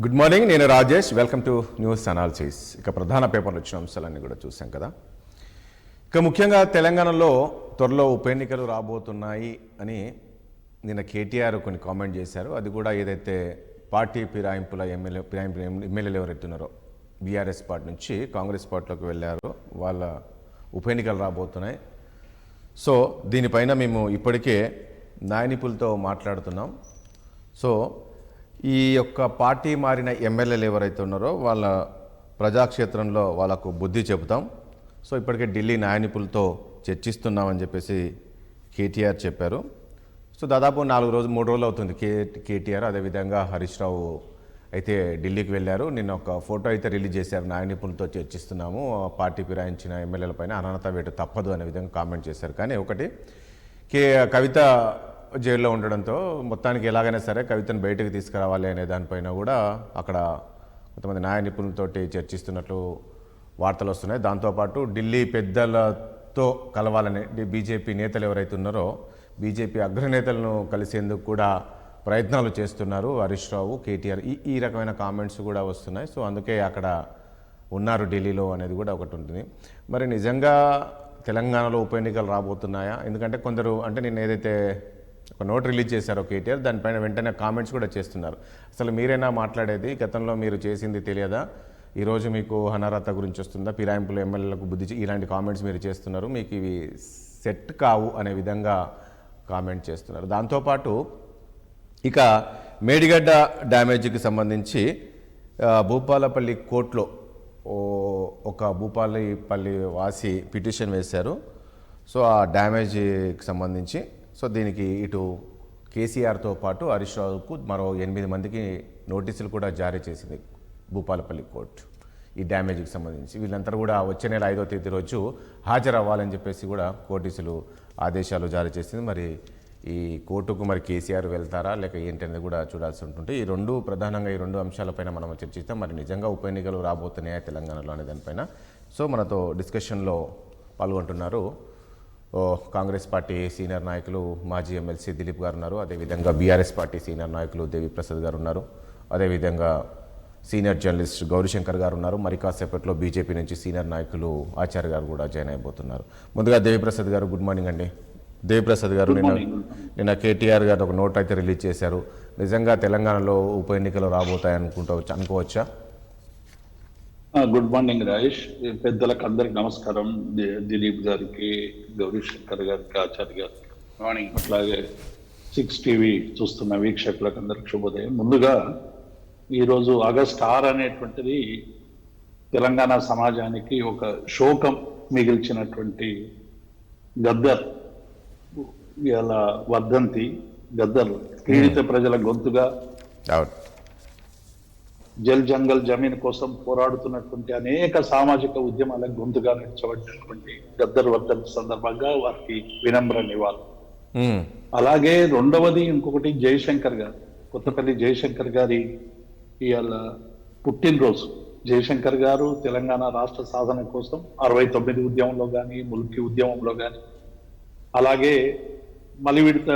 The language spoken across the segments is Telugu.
గుడ్ మార్నింగ్, నేను Rajesh. Welcome to news analysis. ఇక ప్రధాన పేపర్లు వచ్చిన అంశాలన్నీ కూడా చూసాం కదా. ఇక ముఖ్యంగా తెలంగాణలో త్వరలో ఉప ఎన్నికలు రాబోతున్నాయి అని నిన్న కేటీఆర్ కొన్ని కామెంట్ చేశారు. అది కూడా ఏదైతే పార్టీ ఫిరాయింపుల ఎమ్మెల్యేలు ఎవరైతే ఉన్నారో బీఆర్ఎస్ పార్టీ నుంచి కాంగ్రెస్ పార్టీలోకి వెళ్ళారో వాళ్ళ ఉప ఎన్నికలు రాబోతున్నాయి. సో దీనిపైన మేము ఇప్పటికే నాయనిపులతో మాట్లాడుతున్నాం. సో ఈ యొక్క పార్టీ మారిన ఎమ్మెల్యేలు ఎవరైతే ఉన్నారో వాళ్ళ ప్రజాక్షేత్రంలో వాళ్ళకు బుద్ధి చెబుతాం. సో ఇప్పటికే ఢిల్లీ న్యాయనిపులతో చర్చిస్తున్నామని చెప్పేసి కేటీఆర్ చెప్పారు. సో దాదాపు 3 రోజులు అవుతుంది కేటీఆర్ అదేవిధంగా హరీష్ రావు అయితే ఢిల్లీకి వెళ్ళారు. నిన్న ఒక ఫోటో అయితే రిలీజ్ చేశారు. న్యాయనిపులతో చర్చిస్తున్నాము, పార్టీ ఫిరాయించిన ఎమ్మెల్యేలపైన అనర్హత వేటు తప్పదు అనే విధంగా కామెంట్ చేశారు. కానీ ఒకటి కవిత జైల్లో ఉండడంతో మొత్తానికి ఎలాగైనా సరే కవితను బయటకు తీసుకురావాలి అనే దానిపైన కూడా అక్కడ కొంతమంది న్యాయ నిపుణులతోటి చర్చిస్తున్నట్లు వార్తలు వస్తున్నాయి. దాంతోపాటు ఢిల్లీ పెద్దలతో కలవాలని బీజేపీ నేతలు ఎవరైతే ఉన్నారో బీజేపీ అగ్రనేతలను కలిసేందుకు కూడా ప్రయత్నాలు చేస్తున్నారు హరీష్ రావు, కేటీఆర్. ఈ రకమైన కామెంట్స్ కూడా వస్తున్నాయి. సో అందుకే అక్కడ ఉన్నారు ఢిల్లీలో అనేది కూడా ఒకటి ఉంటుంది. మరి నిజంగా తెలంగాణలో ఉప ఎన్నికలు రాబోతున్నాయా? ఎందుకంటే కొందరు అంటే నేను ఏదైతే ఒక నోట్ రిలీజ్ చేశారో కేటీఆర్, దానిపైన వెంటనే కామెంట్స్ కూడా చేస్తున్నారు. అసలు మీరైనా మాట్లాడేది, గతంలో మీరు చేసింది తెలియదా? ఈరోజు మీకు అనర్హత గురించి వస్తుందా? ఫిరాయింపులు ఎమ్మెల్యేలకు బుద్ధి ఇలాంటి కామెంట్స్ మీరు చేస్తున్నారు, మీకు ఇవి సెట్ కావు అనే విధంగా కామెంట్ చేస్తున్నారు. దాంతోపాటు ఇక మేడిగడ్డ డ్యామేజ్కి సంబంధించి భూపాలపల్లి కోర్టులో ఒక భూపాలపల్లి వాసి పిటిషన్ వేశారు. సో ఆ డ్యామేజ్కి సంబంధించి సో దీనికి ఇటు కేసీఆర్తో పాటు హరీష్ రావుకు మరో 8 మందికి నోటీసులు కూడా జారీ చేసింది భూపాలపల్లి కోర్టు ఈ డ్యామేజ్కి సంబంధించి. వీళ్ళంతా కూడా వచ్చే నెల 5వ తేదీ రోజు హాజరవ్వాలని చెప్పేసి కూడా నోటీసులు ఆదేశాలు జారీ చేసింది. మరి ఈ కోర్టుకు మరి కేసీఆర్ వెళ్తారా లేక ఏంటనేది కూడా చూడాల్సి ఉంటుంది. ప్రధానంగా ఈ రెండు అంశాలపైన మనం చర్చిస్తాం. మరి నిజంగా ఉప ఎన్నికలు రాబోతున్నాయా తెలంగాణలో అనే దానిపైన. సో మనతో డిస్కషన్లో పాల్గొంటున్నారు కాంగ్రెస్ పార్టీ సీనియర్ నాయకులు మాజీ ఎమ్మెల్సీ దిలీప్ గారు ఉన్నారు. అదేవిధంగా బీఆర్ఎస్ పార్టీ సీనియర్ నాయకులు దేవి ప్రసాద్ గారు ఉన్నారు. అదేవిధంగా సీనియర్ జర్నలిస్ట్ గౌరీశంకర్ గారు ఉన్నారు. మరి కాసేపట్లో బీజేపీ నుంచి సీనియర్ నాయకులు ఆచార్య గారు కూడా జాయిన్ అయిపోతున్నారు. ముందుగా దేవి ప్రసాద్ గారు గుడ్ మార్నింగ్ అండి. దేవి ప్రసాద్ గారు, నిన్న కేటీఆర్ గారు ఒక నోట్ అయితే రిలీజ్ చేశారు. నిజంగా తెలంగాణలో ఉప ఎన్నికలు రాబోతాయి అనుకోవచ్చా? Good morning Rajesh. పెద్దలకు అందరికి నమస్కారం. దిలీప్ గారికి, గౌరీశంకర్ గారికి, ఆచార్య గారికి మార్నింగ్. అట్లాగే 6 టీవీ చూస్తున్న వీక్షకులకు అందరికి శుభోదయం. ముందుగా ఈరోజు ఆగస్ట్ 6 అనేటువంటిది తెలంగాణ సమాజానికి ఒక శోకం మిగిల్చినటువంటి గద్దర్ ఇలా వర్ధంతి. గద్దర్ పీడిత ప్రజల గొంతుగా జల్ జంగల్ జమీన్ కోసం పోరాడుతున్నటువంటి అనేక సామాజిక ఉద్యమాలకు గొంతుగా నడిచబడినటువంటి గద్దర్ వర్ధంతి సందర్భంగా వారికి వినమ్ర నివాళులు. అలాగే రెండవది ఇంకొకటి జయశంకర్ గారు, కొత్తపల్లి జయశంకర్ గారి ఇవాళ పుట్టినరోజు. జయశంకర్ గారు తెలంగాణ రాష్ట్ర సాధన కోసం 69 ఉద్యమంలో కానీ, ముల్కీ ఉద్యమంలో కానీ, అలాగే మలివిడత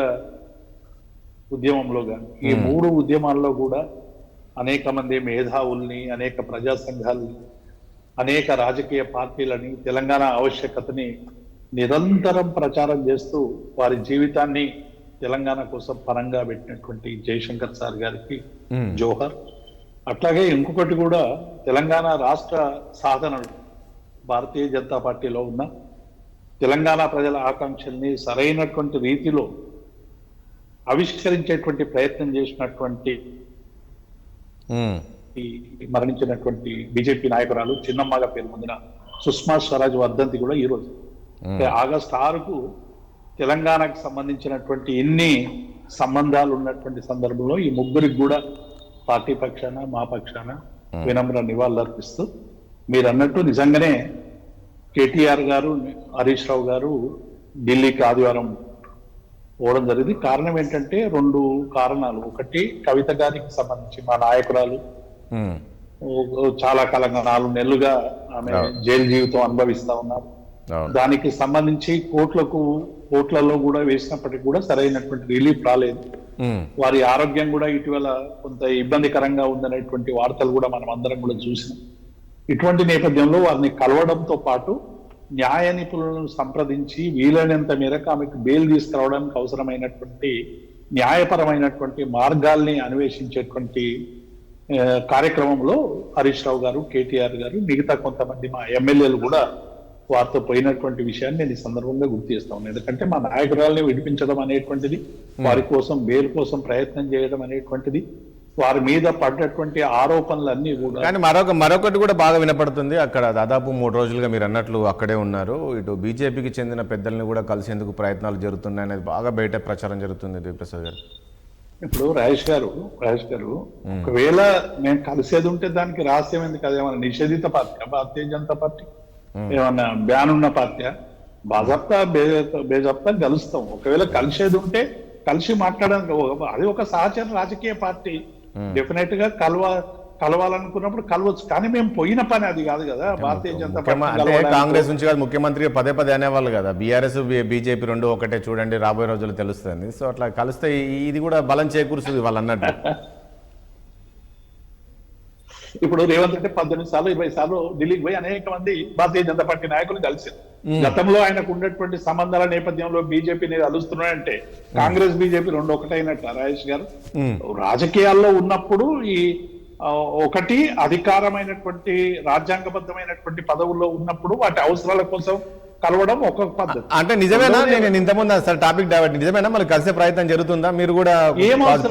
ఉద్యమంలో కానీ, ఈ 3 ఉద్యమాల్లో కూడా అనేక మంది మేధావుల్ని, అనేక ప్రజా సంఘాలని, అనేక రాజకీయ పార్టీలని తెలంగాణ ఆవశ్యకతని నిరంతరం ప్రచారం చేస్తూ వారి జీవితాన్ని తెలంగాణ కోసం పరంగా పెట్టినటువంటి జయశంకర్ సార్ గారికి జోహర్. అట్లాగే ఇంకొకటి కూడా తెలంగాణ రాష్ట్ర సాధనలు భారతీయ జనతా పార్టీలో ఉన్న తెలంగాణ ప్రజల ఆకాంక్షల్ని సరైనటువంటి రీతిలో ఆవిష్కరించేటువంటి ప్రయత్నం చేసినటువంటి మరణించినటువంటి బీజేపీ నాయకురాలు చిన్నమ్మగా పేరు పొందిన సుష్మా స్వరాజ్ వర్ధంతి కూడా ఈరోజు. ఆగస్ట్ 6కు తెలంగాణకు సంబంధించినటువంటి ఎన్ని సంబంధాలు ఉన్నటువంటి సందర్భంలో ఈ ముగ్గురికి కూడా పార్టీ పక్షాన, మా పక్షాన వినమ్ర నివాళులు అర్పిస్తూ, మీరు అన్నట్టు నిజంగానే కేటీఆర్ గారు, హరీష్ రావు గారు ఢిల్లీకి ఆదివారం పోవడం జరిగింది. కారణం ఏంటంటే 2 కారణాలు. ఒకటి, కవిత గారికి సంబంధించి మా నాయకురాలు చాలా కాలంగా 4 నెలలుగా ఆమె జైలు జీవితం అనుభవిస్తా ఉన్నారు. దానికి సంబంధించి కోర్టులలో కూడా వేసినప్పటికీ కూడా సరైనటువంటి రిలీఫ్ రాలేదు. వారి ఆరోగ్యం కూడా ఇటీవల కొంత ఇబ్బందికరంగా ఉందనేటువంటి వార్తలు కూడా మనం అందరం కూడా చూసినాం. ఇటువంటి నేపథ్యంలో వారిని కలవడంతో పాటు న్యాయ నిపుణులను సంప్రదించి వీలైనంత మేరకు ఆమెకు బెయిల్ తీసుకురావడానికి అవసరమైనటువంటి న్యాయపరమైనటువంటి మార్గాల్ని అన్వేషించేటువంటి కార్యక్రమంలో హరీష్ రావు గారు, కేటీఆర్ గారు, మిగతా కొంతమంది మా ఎమ్మెల్యేలు కూడా వారితో పోయినటువంటి విషయాన్ని నేను ఈ సందర్భంగా గుర్తు చేస్తా ఉన్నాను. ఎందుకంటే మా నాయకురాల్ని విడిపించడం అనేటువంటిది, వారి కోసం బెయిల్ కోసం ప్రయత్నం చేయడం అనేటువంటిది, వారి మీద పడ్డటువంటి ఆరోపణలన్నీ కూడా. కానీ మరొకటి కూడా బాగా వినపడుతుంది. అక్కడ దాదాపు 3 రోజులుగా మీరు అన్నట్లు అక్కడే ఉన్నారు. ఇటు బీజేపీకి చెందిన పెద్దల్ని కూడా కలిసేందుకు ప్రయత్నాలు జరుగుతున్నాయి అనేది బాగా బయట ప్రచారం జరుగుతుంది. దేవిప్రసాద్ గారు, ఇప్పుడు రాజేష్ గారు ఒకవేళ మేము కలిసేది ఉంటే దానికి రహస్యం ఎందుకు? అది ఏమన్నా నిషేధిత పార్టీ, భారతీయ జనతా పార్టీ ఏమన్నా బ్యాన్ ఉన్న పార్టీ? బాజాప్తా బేజాప్తా కలుస్తాం. ఒకవేళ కలిసేది ఉంటే కలిసి మాట్లాడడానికి, అది ఒక సహచర రాజకీయ పార్టీ, డెఫినెట్ గా కలవాలనుకున్నప్పుడు కలవచ్చు. కానీ మేము పోయిన పని అది కాదు కదా. భారతీయ జనతా పార్టీ కాంగ్రెస్ నుంచి కాదు, ముఖ్యమంత్రి పదే అనేవాళ్ళు కదా, బీఆర్ఎస్ బీజేపీ రెండు ఒకటే చూడండి రాబోయే రోజుల్లో తెలుస్తుంది. సో అట్లా కలిస్తే ఇది కూడా బలం చేకూరుస్తుంది వాళ్ళు అన్నట్టు. ఇప్పుడు రేవంత్ రెడ్డి 18 సార్లు 20 సార్లు ఢిల్లీకి పోయి అనేక మంది భారతీయ జనతా పార్టీ నాయకులు కలిసారు. గతంలో ఆయనకు ఉన్నటువంటి సంబంధాల నేపథ్యంలో బీజేపీని కలుస్తున్నాడంటే కాంగ్రెస్ బీజేపీ రెండు ఒకటైనట్టు రాజేష్ గారు. రాజకీయాల్లో ఉన్నప్పుడు ఈ ఒకటి అధికారమైనటువంటి రాజ్యాంగబద్ధమైనటువంటి పదవుల్లో ఉన్నప్పుడు వాటి అవసరాల కోసం కలవడం ఒక పద్ధతి. అంటే నిజమేనా? నేను ఇంతకుముందు సార్ టాపిక్ డైవర్ట్, నిజమేనా మళ్ళీ కలిసే ప్రయత్నం జరుగుతుందా? మీరు కూడా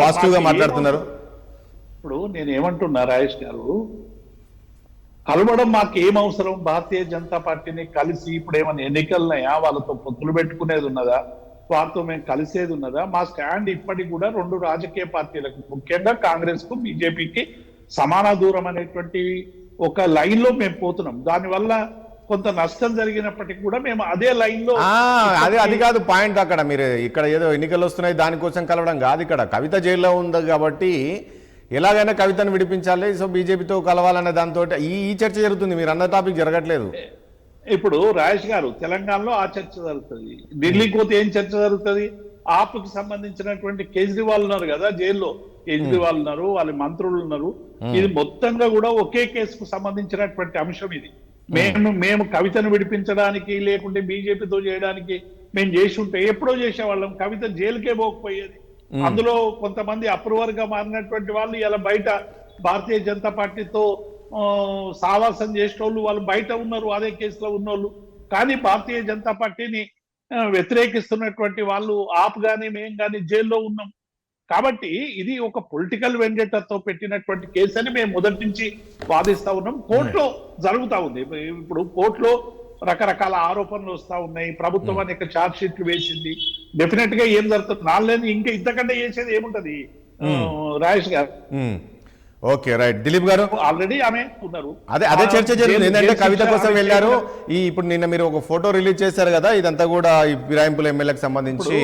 పాజిటివ్ గా మాట్లాడుతున్నారు. ఇప్పుడు నేను ఏమంటున్నా రాజేష్ గారు, కలవడం మాకు ఏం అవసరం? భారతీయ జనతా పార్టీని కలిసి ఇప్పుడు ఏమైనా ఎన్నికలున్నాయా? వాళ్ళతో పొత్తులు పెట్టుకునేది ఉన్నదా? వారితో మేము కలిసేది ఉన్నదా? మా స్టాండ్ ఇప్పటికి కూడా రెండు రాజకీయ పార్టీలకు, ముఖ్యంగా కాంగ్రెస్ కు బీజేపీకి సమాన దూరం అనేటువంటి ఒక లైన్ లో మేము పోతున్నాం. దానివల్ల కొంత నష్టం జరిగినప్పటికీ కూడా మేము అదే లైన్ లో. అది కాదు పాయింట్. అక్కడ మీరు ఇక్కడ ఏదో ఎన్నికలు వస్తున్నాయి దానికోసం కలవడం కాదు. ఇక్కడ కవిత జైల్లో ఉంది కాబట్టి ఎలాగైనా కవితను విడిపించాలి, సో బీజేపీతో కలవాలనే దాంతో ఈ చర్చ జరుగుతుంది. మీరు అన్న టాపిక్ జరగట్లేదు. ఇప్పుడు రాజేష్ గారు, తెలంగాణలో ఆ చర్చ జరుగుతుంది. ఢిల్లీకి పోతే ఏం చర్చ జరుగుతుంది? ఆప్కి సంబంధించినటువంటి కేజ్రీవాల్ ఉన్నారు కదా జైల్లో, కేజ్రీవాల్ ఉన్నారు, వాళ్ళ మంత్రులు ఉన్నారు. ఇది మొత్తంగా కూడా ఒకే కేసుకు సంబంధించినటువంటి అంశం ఇది. మేము కవితను విడిపించడానికి లేకుంటే బీజేపీతో చేయడానికి మేము చేసి ఉంటే ఎప్పుడో చేసేవాళ్ళం. కవిత జైలుకే పోకపోయేది. అందులో కొంతమంది అప్రూవర్ గా మారినటువంటి వాళ్ళు ఇలా బయట భారతీయ జనతా పార్టీతో సావాసం చేసేటోళ్ళు వాళ్ళు బయట ఉన్నారు, అదే కేసులో ఉన్నోళ్ళు. కానీ భారతీయ జనతా పార్టీని వ్యతిరేకిస్తున్నటువంటి వాళ్ళు ఆప్ గానీ మేం గానీ జైల్లో ఉన్నాం. కాబట్టి ఇది ఒక పొలిటికల్ వెండెటాతో పెట్టినటువంటి కేసు అని మేము మొదటి నుంచి వాదిస్తా ఉన్నాం. కోర్టులో జరుగుతా ఉంది. ఇప్పుడు కోర్టులో రకరకాల ఆరోపణలు వస్తా ఉన్నాయి. ప్రభుత్వం అనేక ఛార్జ్ షీట్లు వేసింది. డెఫినెట్ గా ఏం జరుగుతుంది? నాలుగు ఇంకా ఇంతకంటే చేసేది ఏముంటది రాజేష్ గారు? Okay, right. దిలీప్ గారు, ఆల్రెడీ ఆమె ఉన్నారు. అదే చర్చ జరిగింది. ఏంటంటే కవిత కోసం వెళ్ళారు. ఇప్పుడు నిన్న మీరు ఒక ఫోటో రిలీజ్ చేశారు కదా, ఇదంతా కూడా ఈ ఫిరాయింపుల ఎమ్మెల్యేకి సంబంధించి.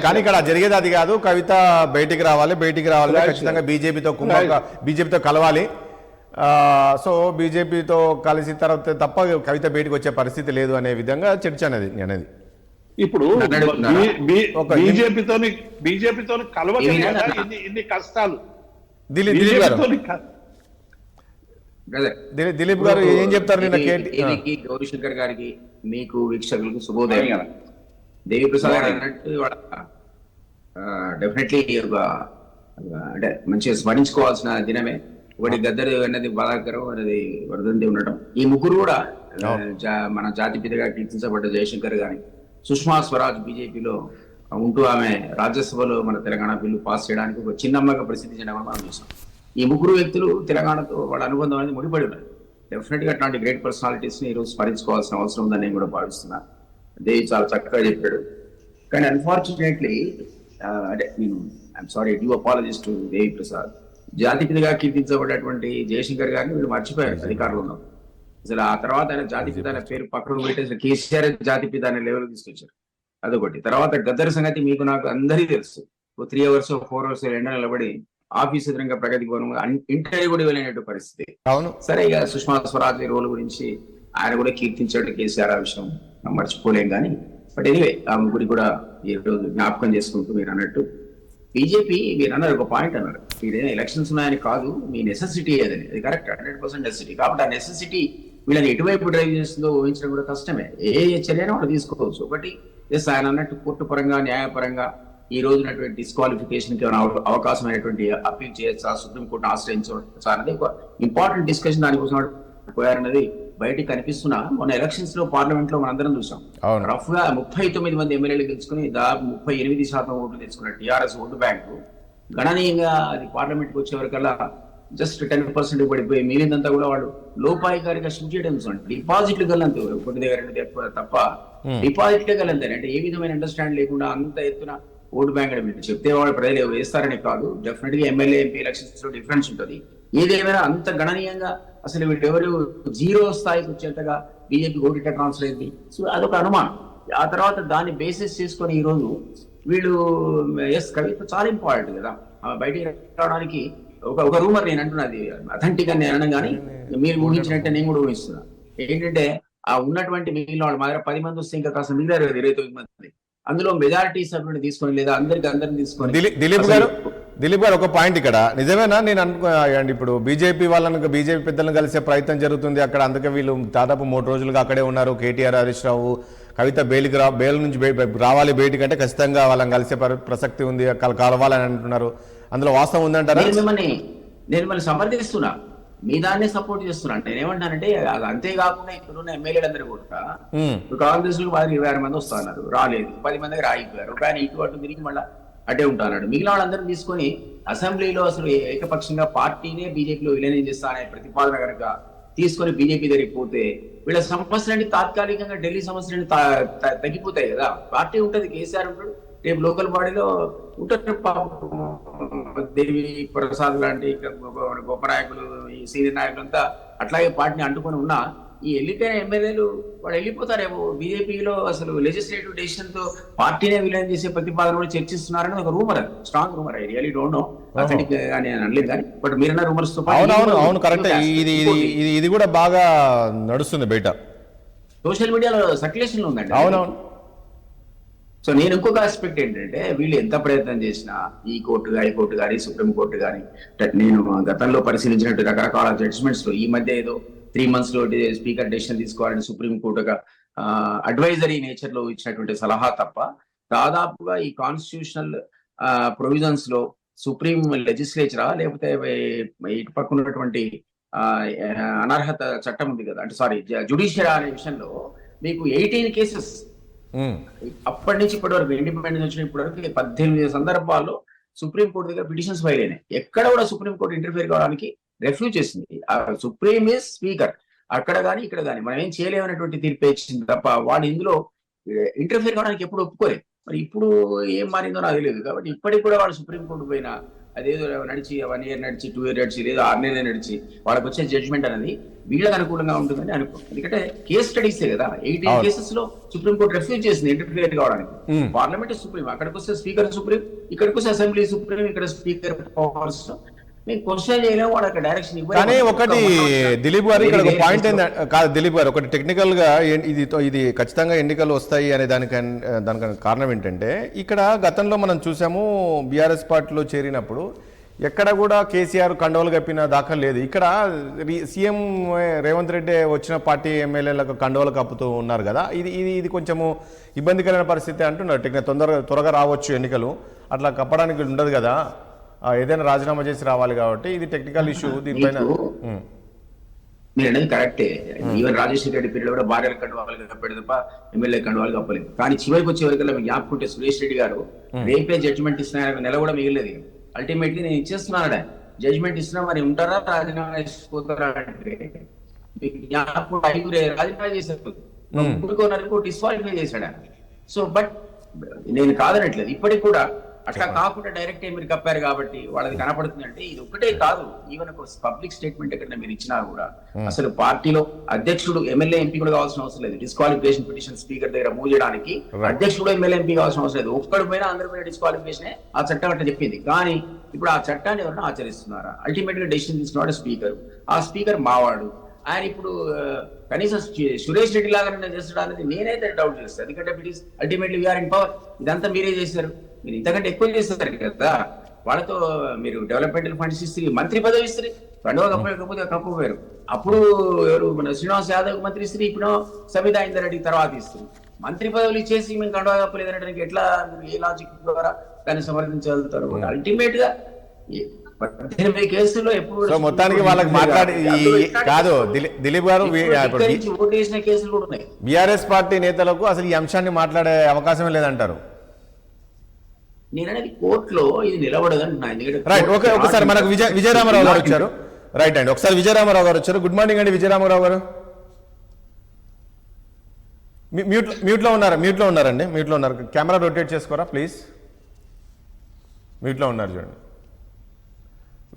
కానీ ఇక్కడ జరిగేది అది కాదు. కవిత బయటికి రావాలి ఖచ్చితంగా బీజేపీతో కలవాలి. సో బీజేపీతో కలిసి తర్వాత తప్ప కవిత బయటకు వచ్చే పరిస్థితి లేదు అనే విధంగా చర్చ అనేది. ఇప్పుడు బీజేపీతో కలవాలి ఇన్ని కష్టాలు. దిలీప్ గారు ఏం చెప్తారు? గౌరీశంకర్ గారికి, మీకు వీక్షకులకు శుభోదయం. దేవిప్రసాద్ గారు అన్నట్టు డెఫినెట్లీ అంటే మంచిగా స్మరించుకోవాల్సిన దినమే. ఒకటి గద్దరు అనేది బాధాకరం, అనేది వర్ధంతి ఉండటం. ఈ ముగ్గురు కూడా మన జాతిపితగా కీర్తించబడ్డ జయశంకర్ గాని, సుష్మా స్వరాజ్ బీజేపీలో ఉంటూ ఆమె రాజ్యసభలో మన తెలంగాణ బిల్లు పాస్ చేయడానికి ఒక చిన్నమ్మగా ప్రసిద్ధి చెందడం మనం చూసాం. ఈ ముగ్గురు వ్యక్తులు తెలంగాణతో వాళ్ళ అనుబంధం అనేది ముడిపడి ఉన్నారు. డెఫినెట్ గా అట్లాంటి గ్రేట్ పర్సనాలిటీస్ ని ఈరోజు స్మరించుకోవాల్సిన అవసరం ఉందని నేను కూడా భావిస్తున్నాను. దేవి చాలా చక్కగా చెప్పాడు. కానీ అన్ఫార్చునేట్లీ అంటే నేను I'm sorry, due apologies to Devi Prasad. జాతిపితగా కీర్తించబడేటువంటి జయశంకర్ గారిని వీళ్ళు మర్చిపోయారు అధికారులు ఉన్నారు. అసలు ఆ తర్వాత ఆయన జాతిపిత అనే పేరు పక్కన పెట్టేసి కేసీఆర్ జాతిపిత అనే లెవెల్ తీసుకొచ్చారు. అదొకటి. తర్వాత గద్దర్ సంగతి మీకు నాకు అందరికీ తెలుసు. 3 hours 4 hours ఎండ నిలబడి ఆఫీస్ ఎదురుగా ప్రగతి భవనం ఇంటర్వ్యూ కూడా వెళ్ళినట్టు పరిస్థితి. అవును. సరే, ఇక సుష్మా స్వరాజ్ రోల్ గురించి ఆయన కూడా కీర్తించాడు కేసీఆర్, ఆ విషయం మర్చిపోలేం. కానీ బట్ ఎనివే ఆ ముగ్గురి కూడా ఈ రోజు జ్ఞాపకం చేసుకుంటూ మీరు అన్నట్టు బీజేపీ మీరు అన్నారు ఒక పాయింట్ అన్నారు, మీరేదో ఎలక్షన్స్ ఉన్నాయని కాదు, మీ నెసెసిటీ అదని, అది కరెక్ట్ 100% నెసెసిటీ. కాబట్టి ఆ నెసెసిటీ వీళ్ళని ఎటువైపు డ్రైవ్ చేస్తుందో ఊహించడం కూడా కష్టమే. ఏ చర్యనో వాళ్ళు తీసుకోవచ్చు. ఒకటి ఎస్ ఆయన అన్నట్టు కోర్టు పరంగా న్యాయపరంగా ఈ రోజునటువంటి డిస్క్వాలిఫికేషన్ కి అవకాశమైనటువంటి అప్పీల్ చేయొచ్చా, సుప్రీంకోర్టును ఆశ్రయించవచ్చా అనేది ఒక ఇంపార్టెంట్ డిస్కషన్. దానికోసం పోయారన్నది బయటికి కనిపిస్తున్నా. మొన్న ఎలక్షన్స్ లో పార్లమెంట్ లో మనందరం చూసాం. రఫ్ గా 39 మంది ఎమ్మెల్యేలు గెలుచుకుని దాదాపు 38% ఓట్లు తెచ్చుకున్న టీఆర్ఎస్ ఓటు బ్యాంకు గణనీయంగా అది పార్లమెంట్ కి వచ్చేవరకల్లా జస్ట్ 10% పడిపోయి మిగిలిందంతా కూడా వాళ్ళు లోపాయికారిగా షిఫ్ట్ చేయడం చూడండి. డిపాజిట్లు గల్లంతే, ఒకటి దగ్గర రెండు తప్ప డిపాజిట్లే గల్లంతే. అంటే ఏ విధమైన అండర్స్టాండ్ లేకుండా అంత ఎత్తున ఓటు బ్యాంక్ మీరు చెప్తే వాళ్ళు ప్రజలు వేస్తారని కాదు, డెఫినెట్ గా ఎమ్మెల్యే ఎంపీ ఎలక్షన్స్ లో డిఫరెన్స్ ఉంటుంది. ఏదేమైనా అంత గణనీయంగా అసలు వీళ్ళెవరు జీరో స్థాయికి వచ్చేంతగా బీజేపీ ఓటు ట్రాన్స్ఫర్ అయింది. సో అదొక అనుమానం. ఆ తర్వాత దాన్ని బేసిస్ చేసుకొని ఈ రోజు వీళ్ళు ఎస్ కవిత చాలా ఇంపార్టెంట్ కదా బయటికి రావడానికి. ఒక రూమర్ నేను అంటున్నది అథెంటిక్ అని నేను అనడం కానీ మీరు ఊహించినట్టే నేను కూడా ఊహిస్తున్నా. ఏంటంటే ఆ ఉన్నటువంటి మిగిలిన వాళ్ళు మా దగ్గర 10 మంది వస్తే ఇంకా కాస్త మిగిలారు 29 మంది, అందులో మెజారిటీ సభ్యుని తీసుకొని లేదా అందరిని తీసుకొని. దిలీప్ గారు ఒక పాయింట్ ఇక్కడ నిజమేనా? నేను అనుకోండి ఇప్పుడు బీజేపీ పెద్దలను కలిసే ప్రయత్నం జరుగుతుంది అక్కడ, అందుకే వీళ్ళు దాదాపు 3 రోజులుగా అక్కడే ఉన్నారు. కేటీఆర్, హరీష్ రావు, కవిత బెయిల్ నుంచి రావాలి బయటికి అంటే ఖచ్చితంగా వాళ్ళని కలిసే ప్రసక్తి ఉంది, కలవాలని అంటున్నారు. అందులో వాస్తవం ఉందంటారా? నేను మిమ్మల్ని సమర్థిస్తున్నా, మీ దాన్నే సపోర్ట్ చేస్తున్నా. అంటే నేనేమంటానంటే అది అంతేకాకుండా ఇక్కడున్న ఎమ్మెల్యేలందరూ కూడా కాంగ్రెస్ లో 26 మంది వస్తున్నారు, రాలేదు, 10 మంది దగ్గర ఆగిపోయారు. ఒక ఆయన ఇటు అటు తిరిగి మళ్ళీ అటే ఉంటాడు. మిగిలిన వాళ్ళందరూ తీసుకొని అసెంబ్లీలో అసలు ఏకపక్షంగా పార్టీనే బీజేపీలో విలీనం చేస్తా అనే ప్రతిపాదన కనుక తీసుకొని బీజేపీ దగ్గరికి పోతే వీళ్ళ సమస్యలన్నీ తాత్కాలికంగా ఢిల్లీ సమస్యలన్నీ తగ్గిపోతాయి కదా. పార్టీ ఉంటుంది, కేసీఆర్ ఉంటాడు, రేపు లోకల్ బాడీలో ఉంటారు. దేవి ప్రసాద్ లాంటి గొప్ప నాయకులు, ఈ సీనియర్ నాయకులంతా అట్లాగే పార్టీని అంటుకొని ఉన్నా ఈ వెళ్ళిపోయిన ఎమ్మెల్యేలు వాళ్ళు వెళ్ళిపోతారేమో. బీజేపీలో అసలు లెజిస్లేటివ్ డెసిషన్ తో పార్టీనే విలీనం చేసే ప్రతిపాదన కూడా చర్చిస్తున్నారని ఒక రూమర్, అది strong rumour. I really don't know authentic అని అనలేదు కానీ, బట్ మీరన్న రూమర్స్ తో అవును కరెక్ట్. ఇది కూడా బాగా నడుస్తుంది బయట, సోషల్ మీడియాలో సర్క్యులేషన్ లో ఉందండి. అవునవును. సో నేను ఇంకొక ఆస్పెక్ట్ ఏంటంటే వీళ్ళు ఎంత ప్రయత్నం చేసినా ఈ కోర్టు హైకోర్టు కానీ సుప్రీం కోర్టు కానీ, నేను గతంలో పరిశీలించినట్టు రకరకాల జడ్జిమెంట్స్ లో ఈ మధ్య ఏదో 3 months లో స్పీకర్ డెసిషన్ తీసుకోవాలని సుప్రీం కోర్టు అడ్వైజరీ నేచర్ లో ఇచ్చినటువంటి సలహా తప్ప దాదాపుగా ఈ కాన్స్టిట్యూషనల్ ప్రొవిజన్స్ లో సుప్రీం లెజిస్లేచరా లేకపోతే ఇటు పక్క ఉన్నటువంటి అనర్హత చట్టం ఉంది కదా, అంటే సారీ జుడిషియరీ అనే విషయంలో మీకు 18 కేసెస్ అప్పటి నుంచి ఇప్పటి వరకు ఇండిపెండెన్స్ వచ్చిన ఇప్పటి వరకు 18 సందర్భాల్లో సుప్రీంకోర్టు దగ్గర పిటిషన్స్ ఫైల్ అయినాయి. ఎక్కడ కూడా సుప్రీంకోర్టు ఇంటర్ఫియర్ కావడానికి రెఫ్యూజ్ చేసింది. సుప్రీం ఈజ్ స్పీకర్, అక్కడ కానీ ఇక్కడ కానీ మనం ఏం చేయలేమనేటువంటి తీర్పు ఇచ్చింది తప్ప వాడు ఇందులో ఇంటర్ఫియర్ కావడానికి ఎప్పుడు ఒప్పుకోలేదు. మరి ఇప్పుడు ఏం మారిందో నాకు తెలియదు. కాబట్టి ఇప్పటికి కూడా వాడు సుప్రీంకోర్టు పోయినా అదేదో నడిచి 1 year నడిచి 2 years నడిచి లేదా 6 నెలలు నడిచి వాళ్ళకి వచ్చే జడ్జ్మెంట్ అనేది వీళ్ళకి అనుకూలంగా ఉంటుందని అనుకో. ఎందుకంటే కేస్ స్టడీసే కదా, 18 కేసెస్ లో సుప్రీంకోర్టు రెఫ్యూజ్ చేసింది ఇంటర్ఫియర్ కావడానికి. పార్లమెంట్ సుప్రీం, అక్కడికి వస్తే స్పీకర్ సుప్రీం, ఇక్కడికి వస్తే అసెంబ్లీ సుప్రీం, ఇక్కడ స్పీకర్ పవర్స్ క్వశ్చన్ చేయలేము. వాళ్ళకి డైరెక్షన్ కానీ ఒకటి దిలీప్ గారు ఇక్కడ ఒక పాయింట్ కాదు దిలీప్ గారు, ఒకటి టెక్నికల్ గా ఇది ఖచ్చితంగా ఎన్నికలు వస్తాయి అనే దానికి కారణం ఏంటంటే ఇక్కడ గతంలో మనం చూసాము బీఆర్ఎస్ పార్టీలో చేరినప్పుడు ఎక్కడ కూడా కేసీఆర్ కండవలు కప్పిన దాఖలు లేదు. ఇక్కడ సీఎం రేవంత్ రెడ్డి వచ్చిన పార్టీ ఎమ్మెల్యేలకు కండవలు కప్పుతూ ఉన్నారు కదా, ఇది కొంచెము ఇబ్బందికరమైన పరిస్థితి అంటున్నారు. త్వరగా రావచ్చు ఎన్నికలు, అట్లా కప్పడానికి ఉండదు కదా, ఏదైనా రాజీనామా చేసి రావాలి కాబట్టి ఇది టెక్నికల్ ఇష్యూ. దీనిపైన మీరు అనేది కరెక్టే. ఈవెన్ రాజశేఖర రెడ్డి పీరియడ్ కూడా భార్యల కండువాలు కప్పాడు తప్ప ఎమ్మెల్యే కండువాలు కప్పలేదు. కానీ చివరికి వచ్చేవరకల్లా మీకు జ్ఞాపకుంటే సురేష్ రెడ్డి గారు రేపే జడ్జిమెంట్ ఇస్తున్నారు, నెల కూడా మిగిలేదు. అల్టిమేట్లీ నేను ఇచ్చేస్తున్నాను జడ్జిమెంట్ ఇస్తున్నా, మరి ఉంటారా రాజీనామా చేసుకోతారా అంటే మీకు జ్ఞాపకం 5 రాజీనామా చేశారు, డిస్క్వాలిఫై చేశాడు. సో బట్ నేను కాదనట్లేదు, ఇప్పటికి కూడా అట్లా కాకుండా డైరెక్ట్ మీరు కప్పారు కాబట్టి వాళ్ళది కనపడుతుంది. అంటే ఇది ఒక్కటే కాదు, ఈవెన్ ఒక పబ్లిక్ స్టేట్మెంట్ ఎక్కడ మీరు ఇచ్చినా కూడా అసలు పార్టీలో అధ్యక్షుడు ఎమ్మెల్యే ఎంపీ కూడా కావాల్సిన అవసరం లేదు. డిస్క్వాలిఫికేషన్ పిటిషన్ స్పీకర్ దగ్గర మూవ్ చేయడానికి అధ్యక్షుడు ఎమ్మెల్యే ఎంపీ కావాల్సిన అవసరం లేదు. ఒక్కడి పైన అందరి పైన డిస్క్వాలిఫికేషన్ ఆ చట్టం అంటే చెప్పింది. కానీ ఇప్పుడు ఆ చట్టాన్ని ఎవరైనా ఆచరిస్తున్నారా? అల్టిమేట్ గా డెసిషన్ తీసుకున్నాడు స్పీకర్. ఆ స్పీకర్ మావాడు, ఆయన ఇప్పుడు కనీసం సురేష్ రెడ్డి లాగా చేస్తాడు అనేది నేనైతే డౌట్ చేస్తాను. ఎందుకంటే it is ultimately we're in power, ఇదంతా మీరే చేశారు. మీరు ఇంతకంటే ఎక్కువ చేస్తారు కదా. వాళ్ళతో మీరు డెవలప్మెంటల్ ఫండ్స్ ఇస్తారు, మంత్రి పదవి ఇస్తారు, రెండవ కప్పకపోతే కప్పపోయారు. అప్పుడు ఎవరు మన శ్రీనివాస్ యాదవ్ మంత్రి ఇస్తారు, ఇప్పుడు సబితా ఇందరెడ్డి తర్వాత ఇస్తారు. మంత్రి పదవులు ఇచ్చేసి మేము కండువా కప్పలేదనడానికి ఎట్లా, మీరు ఏ లాజిక్ ద్వారా దాన్ని సమర్థించగలుగుతారు? అల్టిమేట్ గా 18 కేసుల్లో ఎప్పుడు సో మొత్తానికి వాళ్ళకి మాట్లాడి కాదు దిలీప్ గారు ఓటు వేసిన కేసులు కూడా ఉన్నాయి. బీఆర్ఎస్ పార్టీ నేతలకు అసలు ఈ అంశాన్ని మాట్లాడే అవకాశమే లేదంటారు. నేను అనేది కోర్టులో ఇది నిలబడదని. Right, okay. ఒకసారి మనకు విజయరామారావు గారు వచ్చారు. రైట్ అండి, ఒకసారి విజయరామారావు గారు వచ్చారు. గుడ్ మార్నింగ్ అండి విజయరామారావు గారు. మ్యూట్లో ఉన్నారండి, మ్యూట్లో ఉన్నారు. కెమెరా రొటేట్ చేసుకోరా ప్లీజ్. మ్యూట్లో ఉన్నారు చూడండి.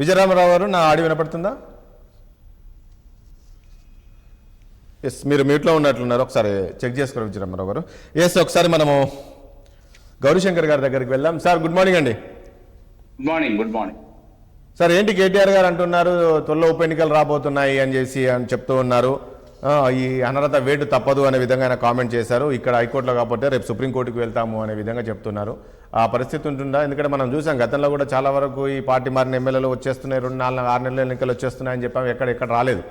విజయరామారావు గారు, నా ఆడియో వినపడుతుందా? ఎస్, మీరు మ్యూట్లో ఉన్నట్లున్నారు. ఒకసారి చెక్ చేసుకోరు విజయరామారావు గారు. ఎస్, ఒకసారి మనము గౌరీశంకర్ గారి దగ్గరికి వెళ్దాం. సార్ గుడ్ మార్నింగ్ అండి. గుడ్ మార్నింగ్ సార్, ఏంటి కేటీఆర్ గారు అంటున్నారు త్వరలో ఉప ఎన్నికలు రాబోతున్నాయి అని చెప్తూ ఉన్నారు. ఈ అనర్హత వేటు తప్పదు అనే విధంగా ఆయన కామెంట్ చేశారు. ఇక్కడ హైకోర్టులో కాకపోతే రేపు సుప్రీంకోర్టుకు వెళ్తాము అనే విధంగా చెప్తున్నారు. ఆ పరిస్థితి ఉంటుందా? ఎందుకంటే మనం చూసాం గతంలో కూడా చాలా వరకు ఈ పార్టీ మారిన ఎమ్మెల్యేలు వచ్చేస్తున్నాయి, 2, 4, 6 నెలల ఎన్నికలు వచ్చేస్తున్నాయని చెప్పాము, ఎక్కడ రాలేదు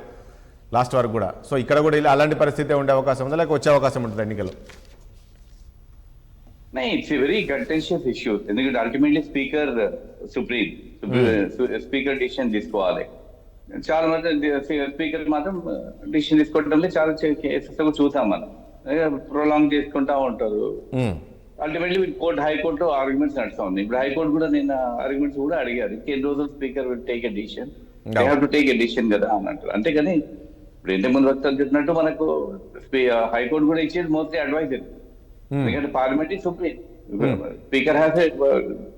లాస్ట్ వరకు కూడా. సో ఇక్కడ కూడా ఇలా అలాంటి పరిస్థితి ఉండే అవకాశం ఉందా, లేక వచ్చే అవకాశం ఉంటుంది ఎన్నికలు? It's very contentious issue. ఎందుకంటే అల్టిమేట్లీ స్పీకర్ డిసిషన్ తీసుకోవాలి. చాలా మంది స్పీకర్ మాత్రం డిసిషన్ తీసుకోవడంలో చాలా కేసెస్ చూసాం మనం. ప్రొలాంగ్ చేసుకుంటా ఉంటారు. అల్టిమేట్లీ హైకోర్టు ఆర్గ్యుమెంట్స్ నడుస్తా ఉంది. ఇప్పుడు హైకోర్టు కూడా నిన్న ఆర్గ్యుమెంట్స్ కూడా అడిగారు, ఎన్ని రోజులు speaker will take a decision, they have to take a decision కదా అని అంటారు. అంతేగాని ఇప్పుడు ఇంతకుముందు వక్తలు చెప్పినట్టు మనకు హైకోర్టు కూడా ఇచ్చేది మోస్ట్లీ అడ్వైజరీ. ఎందుకంటే parliament is supreme, speaker has